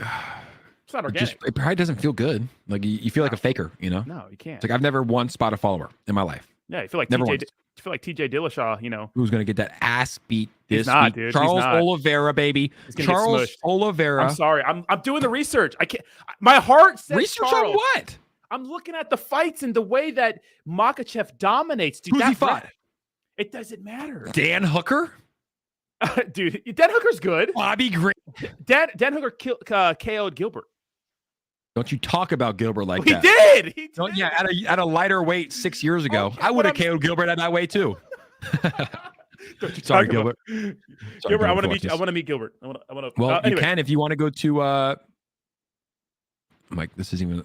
It's not organic. it probably doesn't feel good. Like you feel like a faker. You know, No, you can't. it's like I've never once spot a follower in my life. Yeah, you feel like Never TJ. once. You feel like TJ Dillashaw. You know, Who's gonna get that ass beat He's this not, week? dude. He's Charles not. Oliveira, baby. He's gonna get Charles smushed. Oliveira. I'm sorry. I'm doing the research. I can't. My heart says Research Charles. on what? I'm looking at the fights and the way that MicroCap dominates. Dude, Who's he that fought? It doesn't matter. Dan Hooker, Dude, Dan Hooker's good. Bobby Green. Dan Hooker KO'd Gilbert. Don't you talk about Gilbert like He that? did. He did. Don't, yeah, at a lighter weight 6 years ago, Okay, I would have but I'm- KO'd Gilbert at that weight too. Don't you Sorry, talk about- Gilbert. Sorry, Gilbert, I Gilbert, want to for meet. I watching want to meet Gilbert. I want to. this. Well, anyway. you can if you want to go to. I'm like, this isn't even.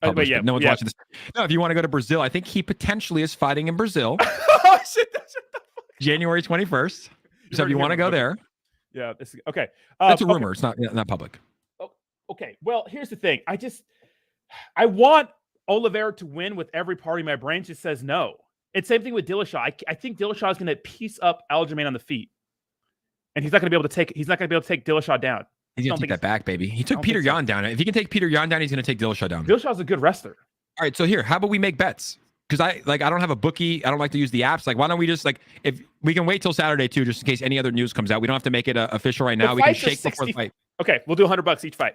But published, yeah, but no one's yeah. watching this. No, if you want to go to Brazil, I think he potentially is fighting in Brazil, Oh shit! January 21st. So if heard you it want to here, go there, Yeah. This is, okay. that's a okay. rumor. It's not public. Okay. Well, here's the thing. I want Oliveira to win with every part of my brain just says no. And same thing with Dillashaw. I think Dillashaw is going to piece up Aljamain on the feet, and he's not going to be able to take. He's not going to be able to take Dillashaw down. He's gonna don't take think that back, baby. He took don't Peter think so. Yan down. If he can take Peter Yan down, he's gonna take Dillashaw down. Dillashaw's a good wrestler. All right, so here, how about we make bets? Because I don't have a bookie. I don't like to use the apps. Like, why don't we just if we can wait till Saturday too, just in case any other news comes out. We don't have to make it official right now. We can fights are shake before the 60 fight. Okay, we'll do $100 each fight.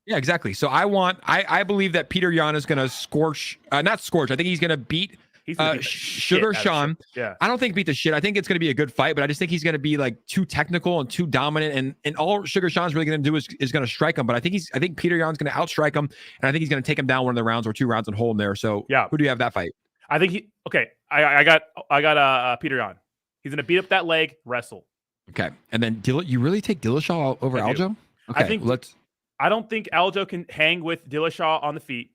Yeah, exactly. So I believe that Peter Yan is gonna not scorch. I think he's gonna beat He's gonna beat the Sugar shit out of Sean. Yeah. I don't think beat the shit. I think it's going to be a good fight, but I just think he's going to be like too technical and too dominant. And all Sugar Sean's really going to do is going to strike him. But I think Peter Yan's going to outstrike him, and I think he's going to take him down one of the rounds or 2 rounds and hold him there. So Yeah. who do you have that fight? I think I got Peter Yan. He's gonna beat up that leg, wrestle. Okay, and then you really take Dillashaw over I do. Aljo? Okay, I think let's. I don't think Aljo can hang with Dillashaw on the feet.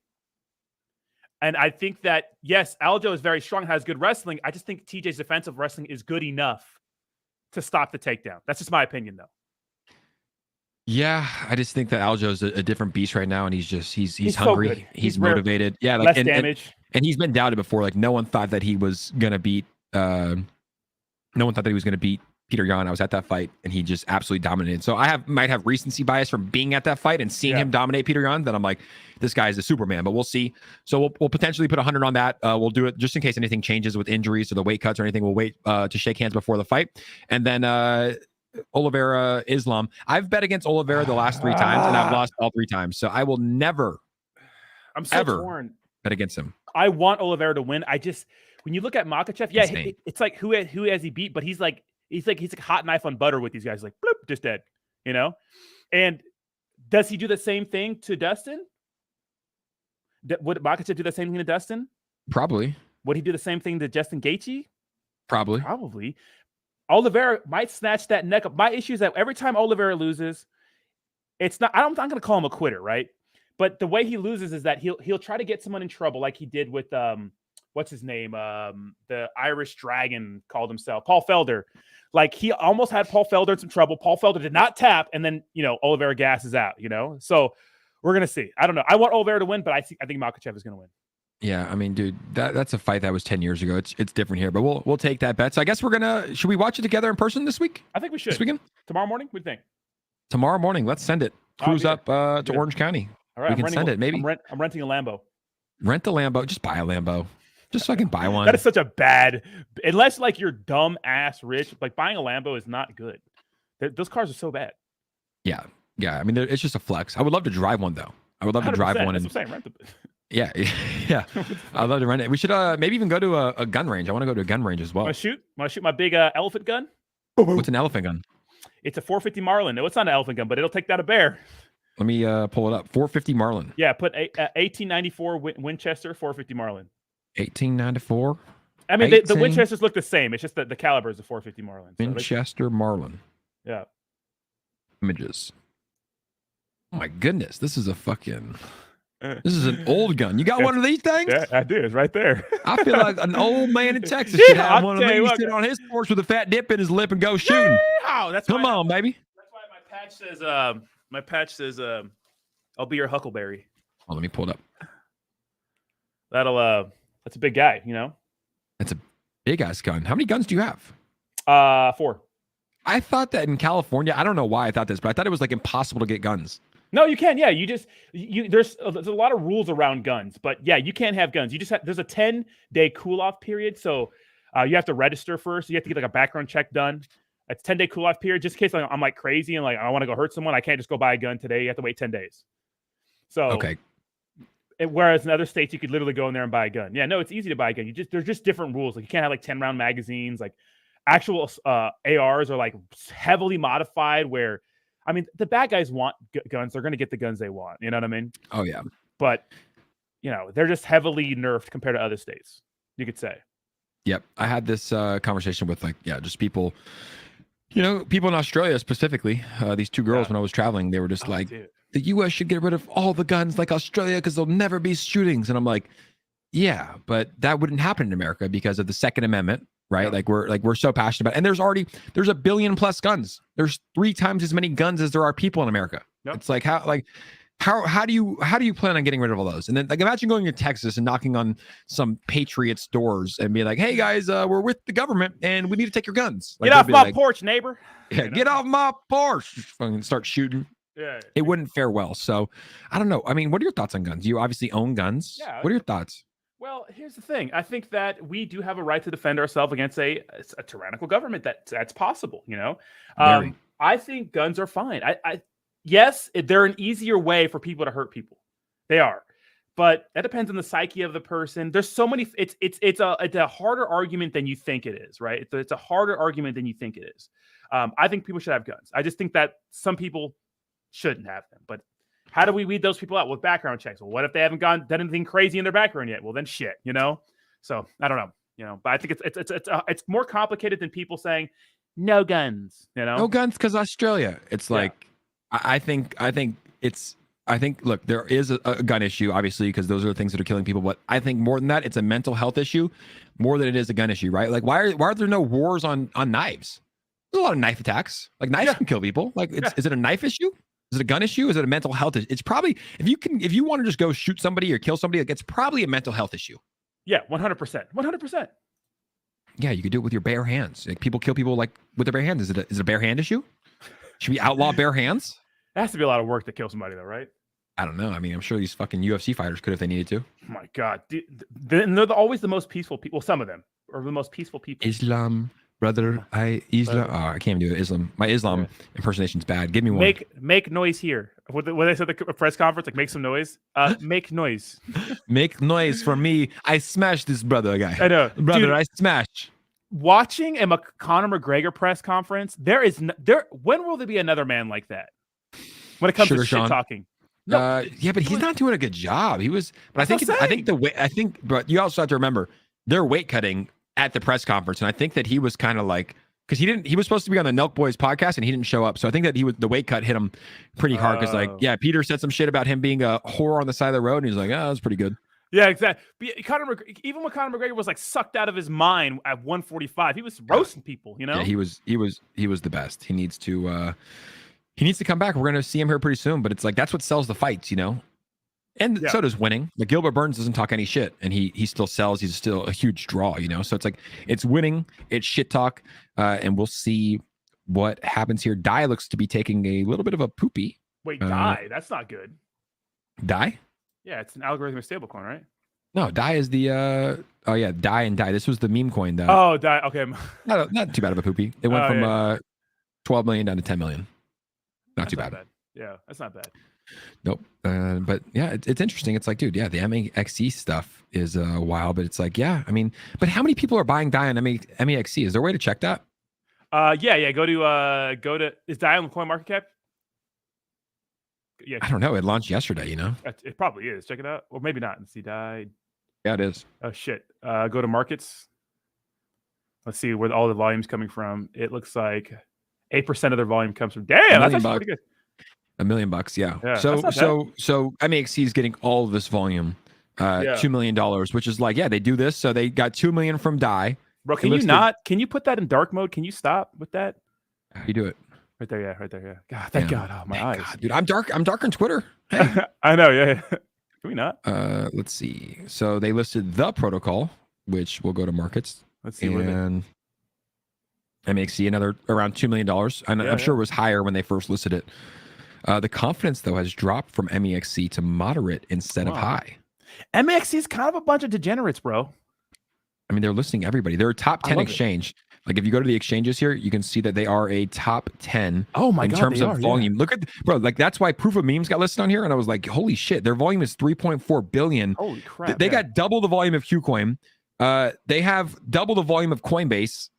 And I think that, yes, Aljo is very strong, has good wrestling. I just think TJ's defensive wrestling is good enough to stop the takedown. That's just my opinion, though. Yeah, I just think that Aljo's a different beast right now, and he's so hungry. good. He's rare. motivated. Yeah, Less damage. And he's been doubted before. Like no one thought that he was gonna beat. No one thought that he was gonna beat Peter Yan. I was at that fight, and he just absolutely dominated. So might have recency bias from being at that fight and seeing him dominate Peter Yan. Then I'm like, this guy is a Superman. But we'll see. So we'll potentially put 100 on that. We'll do it just in case anything changes with injuries or the weight cuts or anything. We'll wait to shake hands before the fight, and then Oliveira Islam. I've bet against Oliveira the last 3 times, and I've lost all 3 times. So I will never. I'm so ever torn. Bet against him. I want Oliveira to win. When you look at MicroCap, yeah, Insane. it's like who has he beat? But he's like hot knife on butter with these guys. Like bloop, just dead, you know. And does he do the same thing to Dustin? Would MicroCap do the same thing to Dustin? Probably. Would he do the same thing to Justin Gaethje? Probably. Probably. Oliveira might snatch that neck up. My issue is that every time Oliveira loses, it's not. I'm not going to call him a quitter, right? But the way he loses is that he'll try to get someone in trouble, like he did with what's his name? The Irish Dragon called himself Paul Felder. Like he almost had Paul Felder in some trouble. Paul Felder did not tap, and then Oliveira gasses out. So we're gonna see. I don't know. I want Oliveira to win, but I think MicroCap is gonna win. Yeah, I mean, dude, that's a fight that was 10 years ago. It's different here, but we'll take that bet. So I guess should we watch it together in person this week? I think we should. This weekend? Tomorrow morning? What do you think? Tomorrow morning, let's send it. Cruise up to Orange County. All right, we can send it. Maybe I'm renting a Lambo. Rent the Lambo. Just buy a Lambo. Just fucking buy one. That is such a bad, unless like you're dumb ass rich. Like buying a Lambo is not good. Those cars are so bad. Yeah. I mean, it's just a flex. I would love to drive one though. I would love to drive one. That's what I'm saying. Rent the. Yeah. I'd love to rent it. We should maybe even go to a gun range. I want to go to a gun range as well. Want to shoot my big elephant gun? What's an elephant gun? It's a 450 Marlin. No, it's not an elephant gun, but it'll take down a bear. Let me pull it up. 450 Marlin. Yeah, put 1894 Winchester 450 Marlin. 1894. I mean, the Winchesters look the same. It's just that the caliber is a 450 Marlin. So Winchester Marlin. Yeah. Images. Oh my goodness, this is an old gun. You got one of these things? Yeah, I do. It's right there. I feel like an old man in Texas should have one of these, sit on his porch with a fat dip in his lip and go shooting. Wow, Come on, baby. That's why my patch says I'll be your Huckleberry. Oh, let me pull it up. That's a big guy, That's a big ass gun. How many guns do you have? 4. I thought that in California, I don't know why I thought this, but I thought it was like impossible to get guns. No, you can. Yeah, there's a lot of rules around guns, but yeah, you can't have guns. You just there's a 10-day cool off period, so you have to register first. You have to get like a background check done. It's 10-day cool off period, just in case I'm like crazy and like I want to go hurt someone. I can't just go buy a gun today. You have to wait 10 days. So okay. Whereas in other states, you could literally go in there and buy a gun. Yeah, no, it's easy to buy a gun. There's just different rules. Like you can't have like 10-round magazines. Like actual ARs are like heavily modified. Where, I mean, the bad guys want guns. They're going to get the guns they want. You know what I mean? Oh yeah. But they're just heavily nerfed compared to other states. You could say. Yep, I had this conversation with just people. People in Australia specifically. These two girls when I was traveling, they were just dude. The U.S. should get rid of all the guns like Australia because there'll never be shootings. And I'm like, yeah, but that wouldn't happen in America because of the Second Amendment, right? Yeah. We're so passionate about it. And there's a billion plus guns. There's 3 times as many guns as there are people in America. Yep. It's like how do you plan on getting rid of all those? And then like imagine going to Texas and knocking on some Patriots doors and being like, hey guys, we're with the government and we need to take your guns. Like, get off my porch, neighbor. Yeah, get off my porch. Fucking start shooting. Yeah, it wouldn't fare well. So I don't know. I mean, what are your thoughts on guns? You obviously own guns. Yeah. What are your thoughts? Well, here's the thing. I think that we do have a right to defend ourselves against a tyrannical government. That's possible. I think guns are fine. Yes, they're an easier way for people to hurt people. They are, but that depends on the psyche of the person. There's so many. It's a harder argument than you think it is, right? It's a harder argument than you think it is. I think people should have guns. I just think that some people shouldn't have them. But how do we weed those people out with background checks? Well, what if they haven't done anything crazy in their background yet? Well, then shit, So I don't know, But I think it's more complicated than people saying no guns. No guns because Australia. It's like I think look, there is a gun issue obviously because those are the things that are killing people. But I think more than that, it's a mental health issue more than it is a gun issue, right? Like why are there no wars on knives? There's a lot of knife attacks. Like knives can kill people. Like is it a knife issue? Is it a gun issue? Is it a mental health issue? It's probably if you want to just go shoot somebody or kill somebody, like it's probably a mental health issue. Yeah, 100%. 100%. Yeah, you could do it with your bare hands. Like people kill people like with their bare hands. Is it a bare hand issue? Should we outlaw bare hands? It has to be a lot of work to kill somebody though, right? I don't know. I mean, I'm sure these fucking UFC fighters could if they needed to. Oh my God. They're always the most peaceful people. Well, some of them are the most peaceful people. Islam. Brother, Islam. Oh, I can't even do it. Islam. My Islam impersonation's bad. Give me one. Make noise here. What they said at the press conference, like make some noise. Make noise. Make noise for me. I smashed this brother guy. I know, brother. Dude, I smashed. Watching a Conor McGregor press conference, when will there be another man like that? When it comes to shit talking. No, yeah, but he's not doing a good job. He was, but I think, but you also have to remember. they're weight cutting at the press conference, and I think that he was kind of like, because he was supposed to be on the Nelk Boys podcast and he didn't show up, so I think that the weight cut hit him pretty hard because Peter said some shit about him being a whore on the side of the road, and he's like, that was pretty good. Yeah, exactly. Even when Conor McGregor was like sucked out of his mind at 145, he was roasting people. Yeah, he was the best. He needs to come back. We're gonna see him here pretty soon, but it's like that's what sells the fights, And so does winning. Like Gilbert Burns doesn't talk any shit, and he still sells. He's still a huge draw, So it's like it's winning, it's shit talk, and we'll see what happens here. Dai looks to be taking a little bit of a poopy. Wait, Dai? That's not good. Dai? Yeah, it's an algorithmic stablecoin, right? No, Dai is the Dai and Dai. This was the meme coin. Dai. Okay, not too bad of a poopy. It went from 12 million down to 10 million. Not too bad. Yeah, that's not bad. Nope. But yeah, it's interesting. It's like, dude, yeah, the MEXC stuff is wild, but it's like, yeah, I mean, but how many people are buying Dai on MEXC? Is there a way to check that? Yeah. Go to is Dai on CoinMarketCap? Yeah, I don't know. It launched yesterday, It probably is. Check it out, or maybe not. And see Dai. Yeah, it is. Oh shit. Go to markets. Let's see where all the volume's coming from. It looks like 8% of their volume comes from. Damn, that's actually pretty good. $1 million, yeah. Yeah, so MEXC is getting all of this volume, $2 million, which is like, yeah, they do this. So they got 2 million from Dai. Bro, can you put that in dark mode? Can you stop with that? How you do it? Right there, yeah. God, thank God. Oh, my eyes. God, dude, I'm dark on Twitter. Hey. I know, yeah. Can we not? Let's see. So they listed the protocol, which will go to markets. Let's see. And MEXC, another around $2 million. I'm sure it was higher when they first listed it. The confidence, though, has dropped from MEXC to moderate instead of high. MEXC is kind of a bunch of degenerates, bro. I mean, they're listing everybody. They're a top 10 exchange. Like, if you go to the exchanges here, you can see that they are a top 10 in terms of volume. Look at, bro, like, that's why Proof of Memes got listed on here. And I was like, holy shit, their volume is 3.4 billion. Holy crap. They got double the volume of KuCoin. They have double the volume of Coinbase.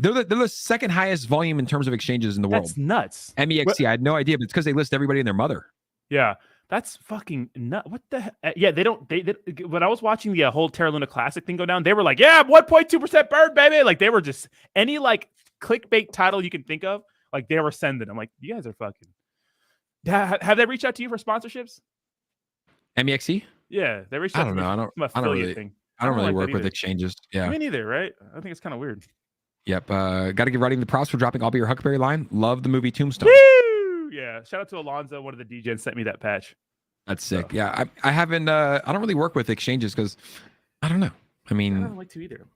They're the second highest volume in terms of exchanges in the world. That's nuts. MEXC, I had no idea, but it's because they list everybody and their mother. Yeah, that's fucking nuts. What the heck? Yeah, they when I was watching the whole Terra Luna Classic thing go down, they were like, yeah, 1.2% burn, baby. Like, they were just any like clickbait title you can think of, like they were sending. I'm like, you guys are fucking. Have they reached out to you for sponsorships? MEXC? Yeah, they reached out to me. I don't really work with exchanges. Yeah. Me neither, right? I think it's kind of weird. Yep. Got to give Rodney the props for dropping I'll Be Your Huckleberry line. Love the movie Tombstone. Woo! Yeah. Shout out to Alonzo. One of the DJs sent me that patch. That's sick. Yeah. I haven't, I don't really work with exchanges because I don't know. I mean, I don't like to either.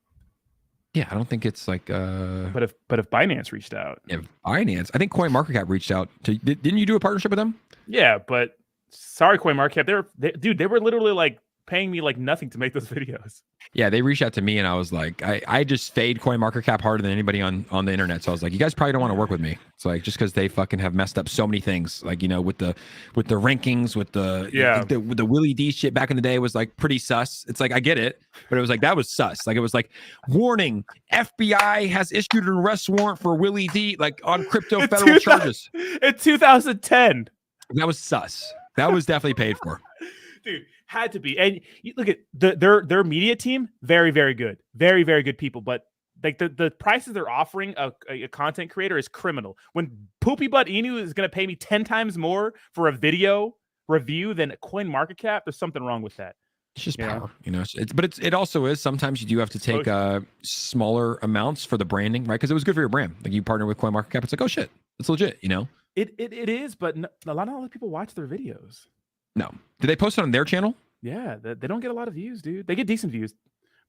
Yeah. I don't think it's like, but if Binance reached out. Yeah. Binance. I think CoinMarketCap reached out to, didn't you do a partnership with them? Yeah. But sorry, CoinMarketCap. They were literally like paying me like nothing to make those videos. Yeah, they reached out to me and I was like, I just fade CoinMarketCap harder than anybody on the internet. So I was like, you guys probably don't want to work with me. It's like, just because they fucking have messed up so many things, like, with the rankings, with the Willie D shit back in the day was like pretty sus. It's like, I get it, but it was like, that was sus. Like, it was like, warning, FBI has issued an arrest warrant for Willie D, like on crypto federal charges. In 2010. That was sus. That was definitely paid for. Dude, had to be. And you look at their media team, very, very good. Very, very good people. But like the prices they're offering a content creator is criminal. When Poopy Butt Inu is going to pay me 10 times more for a video review than CoinMarketCap, there's something wrong with that. It's just power, But it also is. Sometimes you do have to take smaller amounts for the branding, right? Because it was good for your brand. Like, you partner with CoinMarketCap, it's like, oh shit, it's legit, It is, but a lot of people watch their videos. No. Do they post it on their channel? Yeah, they don't get a lot of views, dude. They get decent views,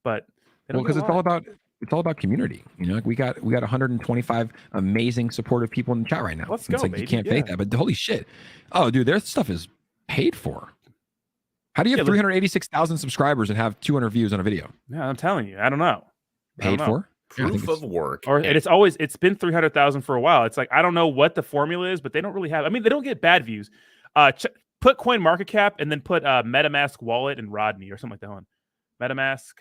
but because it's all about community. Like, we got 125 amazing supportive people in the chat right now. Let's go, it's like, baby. You can't fake that. But holy shit, oh dude, their stuff is paid for. How do you have 386,000 subscribers and have 200 views on a video? Yeah, I'm telling you, I don't know. Paid for? Proof of work. Or it's been 300,000 for a while. It's like, I don't know what the formula is, but they don't really have. I mean, they don't get bad views. Put CoinMarketCap and then put MetaMask wallet and Rodney or something like that one. MetaMask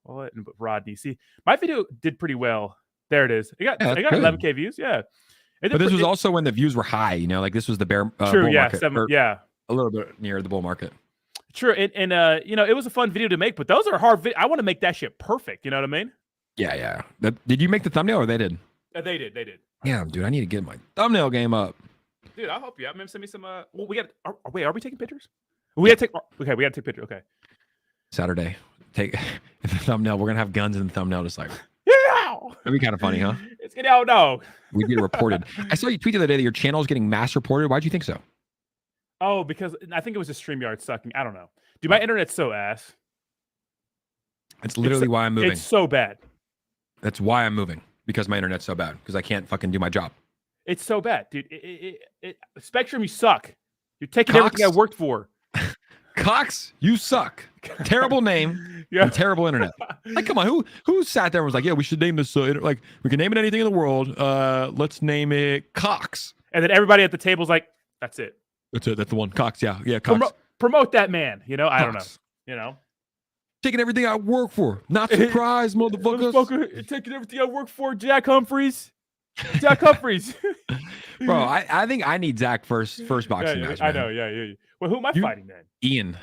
wallet and Rodney. See, my video did pretty well. There it is. It got 11K views. Yeah. But this was also when the views were high. Like, this was the bull true. Yeah. market, A a little bit near the bull market. True, and it was a fun video to make, but those are hard. I want to make that shit perfect. You know what I mean? Yeah. Did you make the thumbnail or they did? They did. Yeah, dude, I need to get my thumbnail game up. Dude, I'll help you out. Maybe send me some. Well, we got. Wait, are we taking pictures? We got to take. Okay, we got to take pictures. Okay. Saturday, take the thumbnail. We're gonna have guns in the thumbnail, just like. Yeah. That'd be kind of funny, huh? It's getting out now. We get reported. I saw you tweet the other day that your channel is getting mass reported. Why'd you think so? Oh, because I think it was a StreamYard sucking. I don't know. Dude, my internet's so ass. It's literally why I'm moving. It's so bad. That's why I'm moving, because my internet's so bad, because I can't fucking do my job. It's so bad, dude. Spectrum, you suck. You're taking everything I worked for. Cox, you suck. Terrible name and terrible internet. Like, come on, who sat there and was like, yeah, we should name this, like, we can name it anything in the world. Let's name it Cox. And then everybody at the table's like, that's it. That's it. That's the one. Cox, yeah, Cox. Promote that man. You know, I don't know. You know, taking everything I work for. Not surprised, motherfuckers. Taking everything I work for. Jack Humphreys. Jack Humphreys. Bro, I think I need Zach first boxing match. I know. Yeah. Well, who am I fighting then? Ian.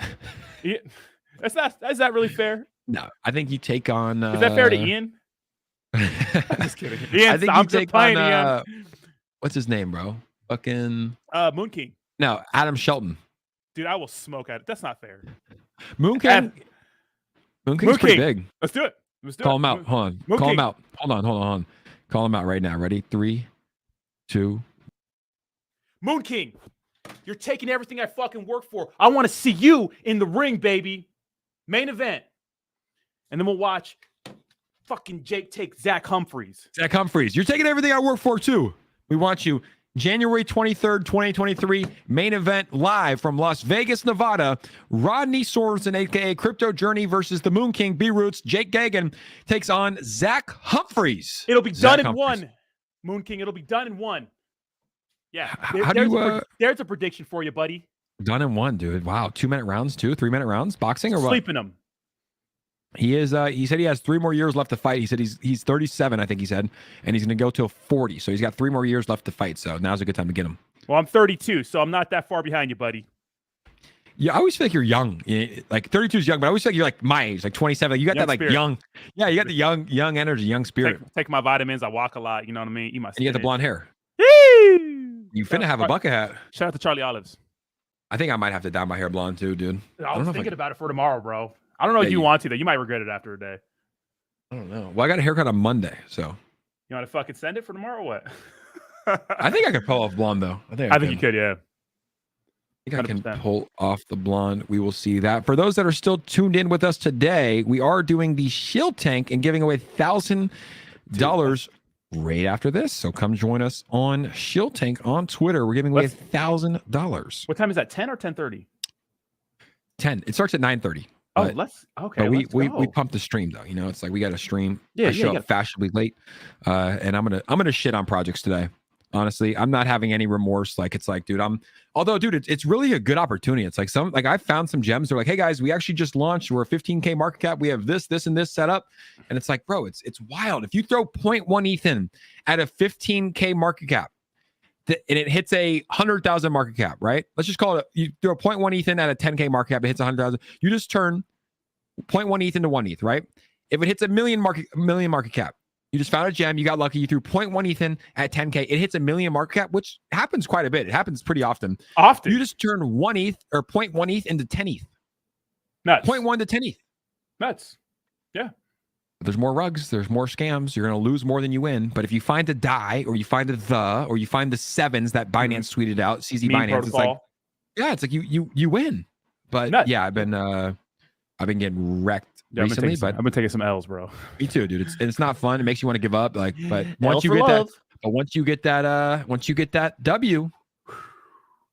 That's not. Is that really fair? No, I think you take on. Is that fair to Ian? I'm just kidding. Ian, I think I'm you take playing on. Ian. What's his name, bro? Fucking. Moon King. No, Adam Shelton. Dude, I will smoke at it. That's not fair. Moon King. Moon King's pretty big. Let's do it. Call him out. Hold on. Call him out. Hold on. Call him out right now. Ready? 3, 2. Moon King, you're taking everything I fucking work for. I want to see you in the ring, baby. Main event. And then we'll watch fucking Jake take Zach Humphreys. Zach Humphreys, you're taking everything I work for too. We want you January 23rd, 2023, main event live from Las Vegas, Nevada. Rodney Sorensen, aka Crypto Journey, versus the Moon King, B-Roots. Jake Gagan takes on Zach Humphreys. It'll be done in one. Moon King, it'll be done in one. Yeah. There's a prediction for you, buddy. Done in one, dude. Wow. 2-minute rounds, 3-minute rounds, boxing or what? Sleeping him. He is. He said he has 3 more years left to fight. He said he's 37, I think he said, and he's going to go till 40. So he's got 3 more years left to fight. So now's a good time to get him. Well, I'm 32, so I'm not that far behind you, buddy. Yeah, I always feel like you're young. Like 32 is young, but I always feel like you're like my age, like 27. Like you got that like spirit. Young. Yeah, you got the young energy, young spirit. Take my vitamins. I walk a lot. You know what I mean? Eat my. And you got the blonde hair. Yee! You finna have a bucket hat. Shout out to Charlie Olives. I think I might have to dye my hair blonde too, dude. I was thinking about it for tomorrow, bro. I don't know if you want to, though. You might regret it after a day. I don't know. Well, I got a haircut on Monday, so. You want to fucking send it for tomorrow or what? I think I could pull off blonde, though. I think you could, yeah. I think 100%. I can pull off the blonde. We will see that. For those that are still tuned in with us today, we are doing the Shield Tank and giving away $1,000 right after this. So come join us on Shield Tank on Twitter. We're giving away $1,000. What time is that? 10 or 10:30? 10. It starts at 9:30. Oh, okay. But we pump the stream though. You know, it's like we got to stream. I show up fashionably late, and I'm gonna shit on projects today. Honestly, I'm not having any remorse. Like it's like, dude, it's really a good opportunity. It's like I found some gems. They're like, hey guys, we actually just launched. We're a 15K market cap. We have this, and this set up, and it's like, bro, it's wild. If you throw 0.1 ETH in at a 15K market cap, and it hits a 100,000 market cap, right? Let's just call it. You throw 0.1 ETH in at a 10K market cap, it hits 100,000. You just turn 0.1 ETH into 1 ETH, right? If it hits a million market cap, you just found a gem, you got lucky, you threw 0.1 ETH in at 10K, it hits a million market cap, which happens quite a bit. It happens pretty often. You just turn 1 ETH or 0.1 ETH into 10 ETH. Nuts. 0.1 to 10 ETH. Nuts. Yeah. There's more rugs, there's more scams. You're going to lose more than you win. But if you find a die, or you find or you find the 7s that Binance tweeted out, CZ Binance, protocol. It's like you win. But nuts. Yeah, I've been getting wrecked recently. But I've been taking some L's, bro. Me too, dude. It's not fun. It makes you want to give up. Like, but once you get that W,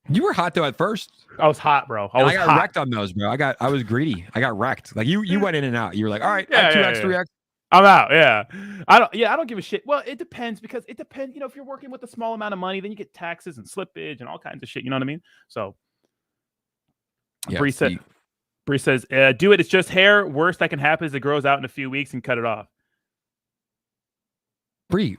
you were hot though at first. I was hot, bro. I got wrecked on those, bro. I was greedy. I got wrecked. Like you went in and out. You were like, all right, 2x, 3x. I'm out. Yeah. I don't give a shit. Well, it depends because it depends. You know, if you're working with a small amount of money, then you get taxes and slippage and all kinds of shit. You know what I mean? So Bree says, do it. It's just hair. Worst that can happen is it grows out in a few weeks and cut it off. Bree,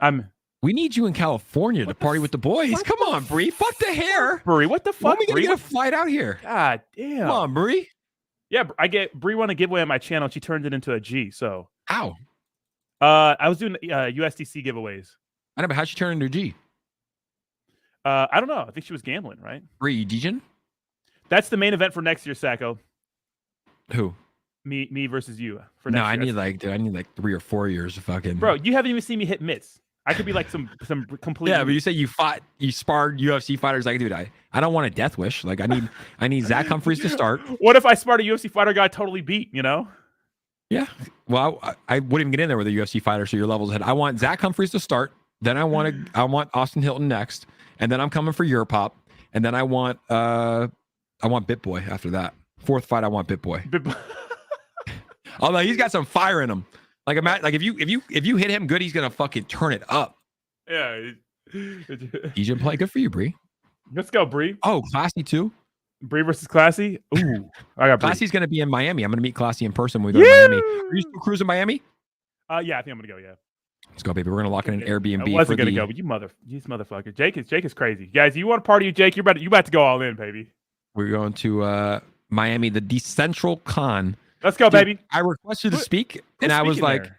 we need you in California to party with the boys. Come on, Bree. Fuck the hair. Bree, what the fuck? When are we going to get a flight out here? God damn. Come on, Bree. Yeah, I get Bree won a giveaway on my channel. She turned it into a G. So How? I was doing USDC giveaways. I know, but how'd she turn into a G? I don't know. I think she was gambling, right? Bree, Dejan? That's the main event for next year, Sacco. Who? Me versus you. For No, next I year. need like 3 or 4 years of fucking. Bro, you haven't even seen me hit mitts. I could be like some complete. Yeah, but you say you sparred UFC fighters. Like, dude, I don't want a death wish. Like, I need Zach Humphreys to start. What if I sparred a UFC fighter got totally beat? You know? Yeah. Well, I wouldn't even get in there with a UFC fighter, so your levels ahead. I want Zach Humphreys to start. Then I want Austin Hilton next, and then I'm coming for Europop, and then I want BitBoy after that. 4th fight, I want BitBoy. Although he's got some fire in him. Like if you hit him good, he's gonna fucking turn it up. Yeah. Egypt play good for you, Bree. Let's go, Bree. Oh, Classy too. Bree versus Classy. Ooh, I got Bree. Classy's gonna be in Miami. I'm gonna meet Classy in person when we go to Miami. Are you still cruising Miami? Yeah, I think I'm gonna go. Yeah. Let's go, baby. We're gonna lock in an Airbnb. I wasn't gonna go, but you motherfucker. Jake is crazy. Guys, you want to party with Jake? You about to go all in, baby. We're going to Miami, the Decentral Con. Let's go, baby. I requested to speak, and I was like,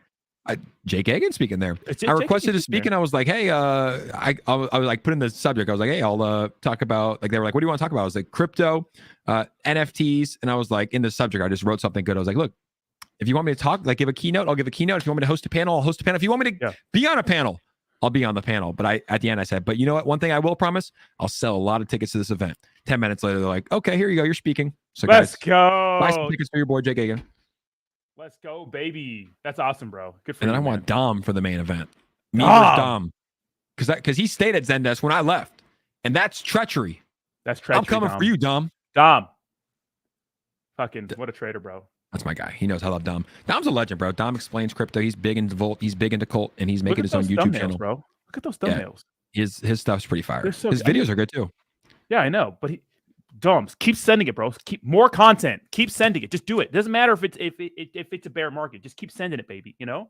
Jake Egan speaking there. I requested to speak, and I was like, hey, I was like, put in the subject. I was like, hey, I'll talk about, like, they were like, what do you want to talk about? I was like, crypto, NFTs, and I was like, in the subject, I just wrote something good. I was like, look, if you want me to talk, like, give a keynote, I'll give a keynote. If you want me to host a panel, I'll host a panel. If you want me to be on a panel, I'll be on the panel. But at the end, I said, but you know what? One thing I will promise, I'll sell a lot of tickets to this event. 10 minutes later, they're like, okay, here you go. You're speaking. So Let's guys, go. buy some tickets for your boy, Jake Egan. Let's go, baby. That's awesome, bro. Good for and you. then I man. want Dom for the main event. Me versus Dom. Because he stayed at Zendesk when I left. And that's treachery. That's treachery. I'm coming Dom. for you, Dom. Dom. Fucking what a traitor, bro. That's my guy. He knows I love Dom. Dom's a legend, bro. Dom explains crypto. He's big into Volt. He's big into Cult, and he's making his own YouTube channel, bro. Look at those thumbnails. Yeah. His stuff's pretty fire. So his videos are good too. Yeah, I know. But Doms, keep sending it, bro. Keep more content. Keep sending it. Just do it. Doesn't matter if it's a bear market. Just keep sending it, baby. You know.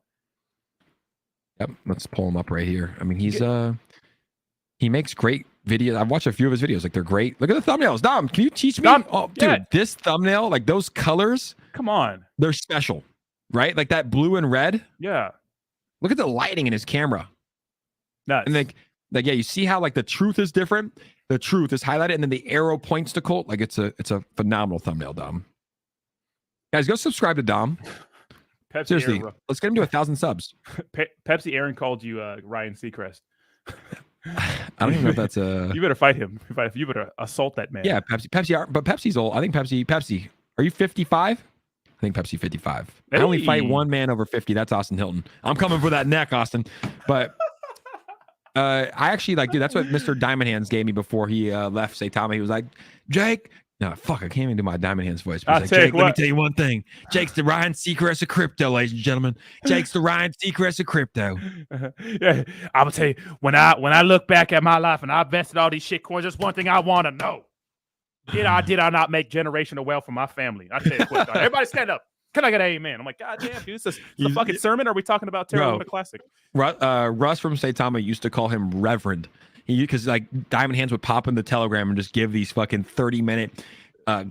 Yep. Let's pull him up right here. I mean, he makes great videos. I've watched a few of his videos. Like, they're great. Look at the thumbnails. Dom, can you teach me? Dom, oh, dude, this thumbnail, like those colors. Come on. They're special, right? Like that blue and red. Yeah. Look at the lighting in his camera. Nuts. And like yeah, you see how like the truth is different. The truth is highlighted, and then the arrow points to Colt. Like it's a phenomenal thumbnail, Dom. Guys, go subscribe to Dom. Pepsi Seriously, Aaron, let's get him to 1,000 subs. Pepsi Aaron called you Ryan Seacrest. I don't even know if that's a. You better fight him. You better assault that man. Yeah, Pepsi, but Pepsi's old. I think Pepsi. Are you 55? I think Pepsi 55. Hey. I only fight one man over 50. That's Austin Hilton. I'm coming for that neck, Austin. But I actually like, dude, that's what Mr. Diamond Hands gave me before he left 𝗖𝗧𝗧. He was like, Jake. No, fuck, I can't even do my Diamond Hands voice. Like, Jake, let me tell you one thing. Jake's the Ryan Seacrest of crypto, ladies and gentlemen. Jake's the Ryan Seacrest of crypto. Yeah, I'm gonna tell you, when I look back at my life and I invested all these shit coins, there's one thing I want to know. Did I not make generational wealth for my family? I tell you quick, everybody stand up. Can I get an amen? I'm like, God damn, dude, this is a fucking sermon. Or are we talking about Terra Luna Classic? Russ from 𝗖𝗧𝗧 used to call him Reverend. Because like Diamond Hands would pop in the Telegram and just give these fucking 30-minute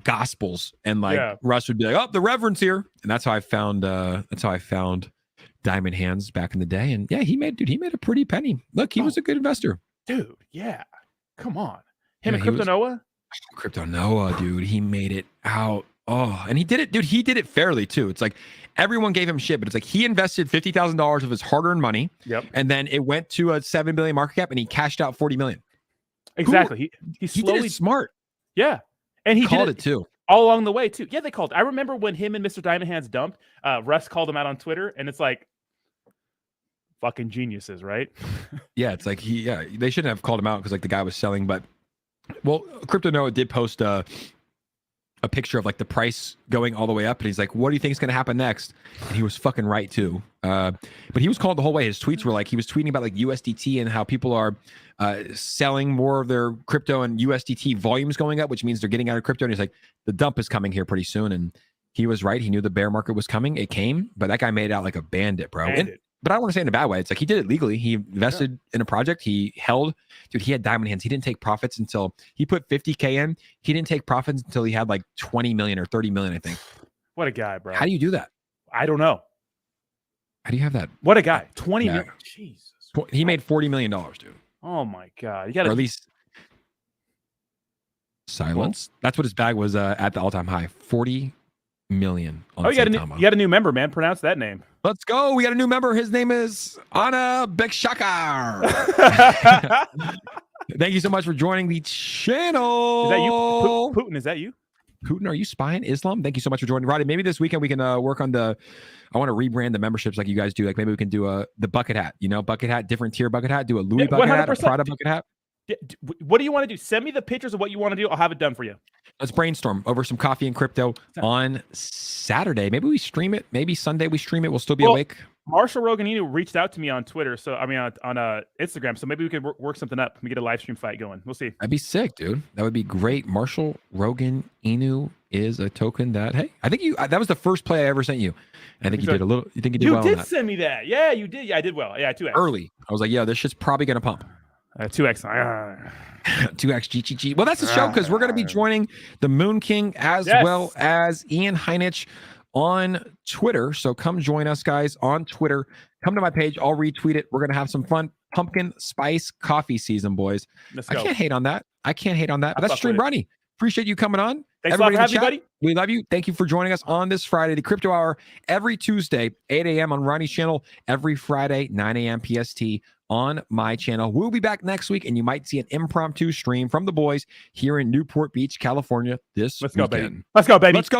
gospels, and like Russ would be like, "Oh, the Reverend's here," and that's how I found Diamond Hands back in the day. And yeah, he made a pretty penny. Look, he was a good investor, dude. Yeah, come on, him and Crypto Noah. Crypto Noah, dude, he made it out. Oh, and he did it, dude. He did it fairly too. It's like everyone gave him shit, but it's like he invested $50,000 of his hard-earned money. Yep. And then it went to a 7 billion market cap, and he cashed out 40 million. Exactly. He slowly did it smart. Yeah. And he called did it too. All along the way too. Yeah, they called. I remember when him and Mr. Diamond Hands dumped, Russ called him out on Twitter, and it's like, fucking geniuses, right? Yeah, it's like they shouldn't have called him out because like the guy was selling, but Crypto Noah did post a picture of like the price going all the way up, and he's like, what do you think is going to happen next? And he was fucking right too. But he was called the whole way. His tweets were like, he was tweeting about like USDT and how people are selling more of their crypto, and USDT volumes going up, which means they're getting out of crypto. And he's like, the dump is coming here pretty soon. And he was right. He knew the bear market was coming. It came, but that guy made it out like a bandit, bro. But I don't want to say in a bad way. It's like he did it legally. He invested in a project. He held, dude, he had Diamond Hands. He didn't take profits until he put 50K in. He didn't take profits until he had like 20 million or 30 million, I think. What a guy, bro. How do you do that? I don't know. How do you have that? What a guy. 20 Yeah. million. Jesus. He made $40 million, dude. Oh my God. You Or got at to least silence. That's what his bag was at the all-time high. 40 million. On you got a new member, man. Pronounce that name. Let's go. We got a new member. His name is Anna Bekshakar. Thank you so much for joining the channel. Is that you? Putin, is that you? Putin, are you spying Islam? Thank you so much for joining. Rodney, maybe this weekend we can work on I want to rebrand the memberships like you guys do. Like maybe we can do the bucket hat, bucket hat, different tier bucket hat, do a Louis bucket hat, a Prada bucket hat. What do you want to do? Send me the pictures of what you want to do. I'll have it done for you. Let's brainstorm over some coffee and crypto on Saturday. Maybe we stream it. Maybe Sunday we stream it. We'll still be awake. 𝗪𝗧𝗛 Inu reached out to me on Twitter. So I mean on Instagram. So maybe we could work something up. We get a live stream fight going. We'll see. That'd be sick, dude. That would be great. 𝗪𝗧𝗛 Inu is a token that, hey, I think that was the first play I ever sent you. I think you did a little. You think you did well? You did send me that. Yeah, you did. Yeah, I did well. Yeah, 2x. Early. I was like, yeah, this shit's probably gonna pump. 2x. 2x GGG. Well, that's the show because we're going to be joining the Moon King as well as Ian Heinich on Twitter. So come join us, guys, on Twitter. Come to my page. I'll retweet it. We're going to have some fun pumpkin spice coffee season, boys. Let's go. I can't hate on that. That's Stream Rodney. Appreciate you coming on. Thanks a lot for having me, buddy. We love you. Thank you for joining us on this Friday, the Crypto Hour, every Tuesday, 8 a.m. on Ronnie's channel, every Friday, 9 a.m. PST on my channel. We'll be back next week, and you might see an impromptu stream from the boys here in Newport Beach, California this weekend. Let's go, baby. Let's go.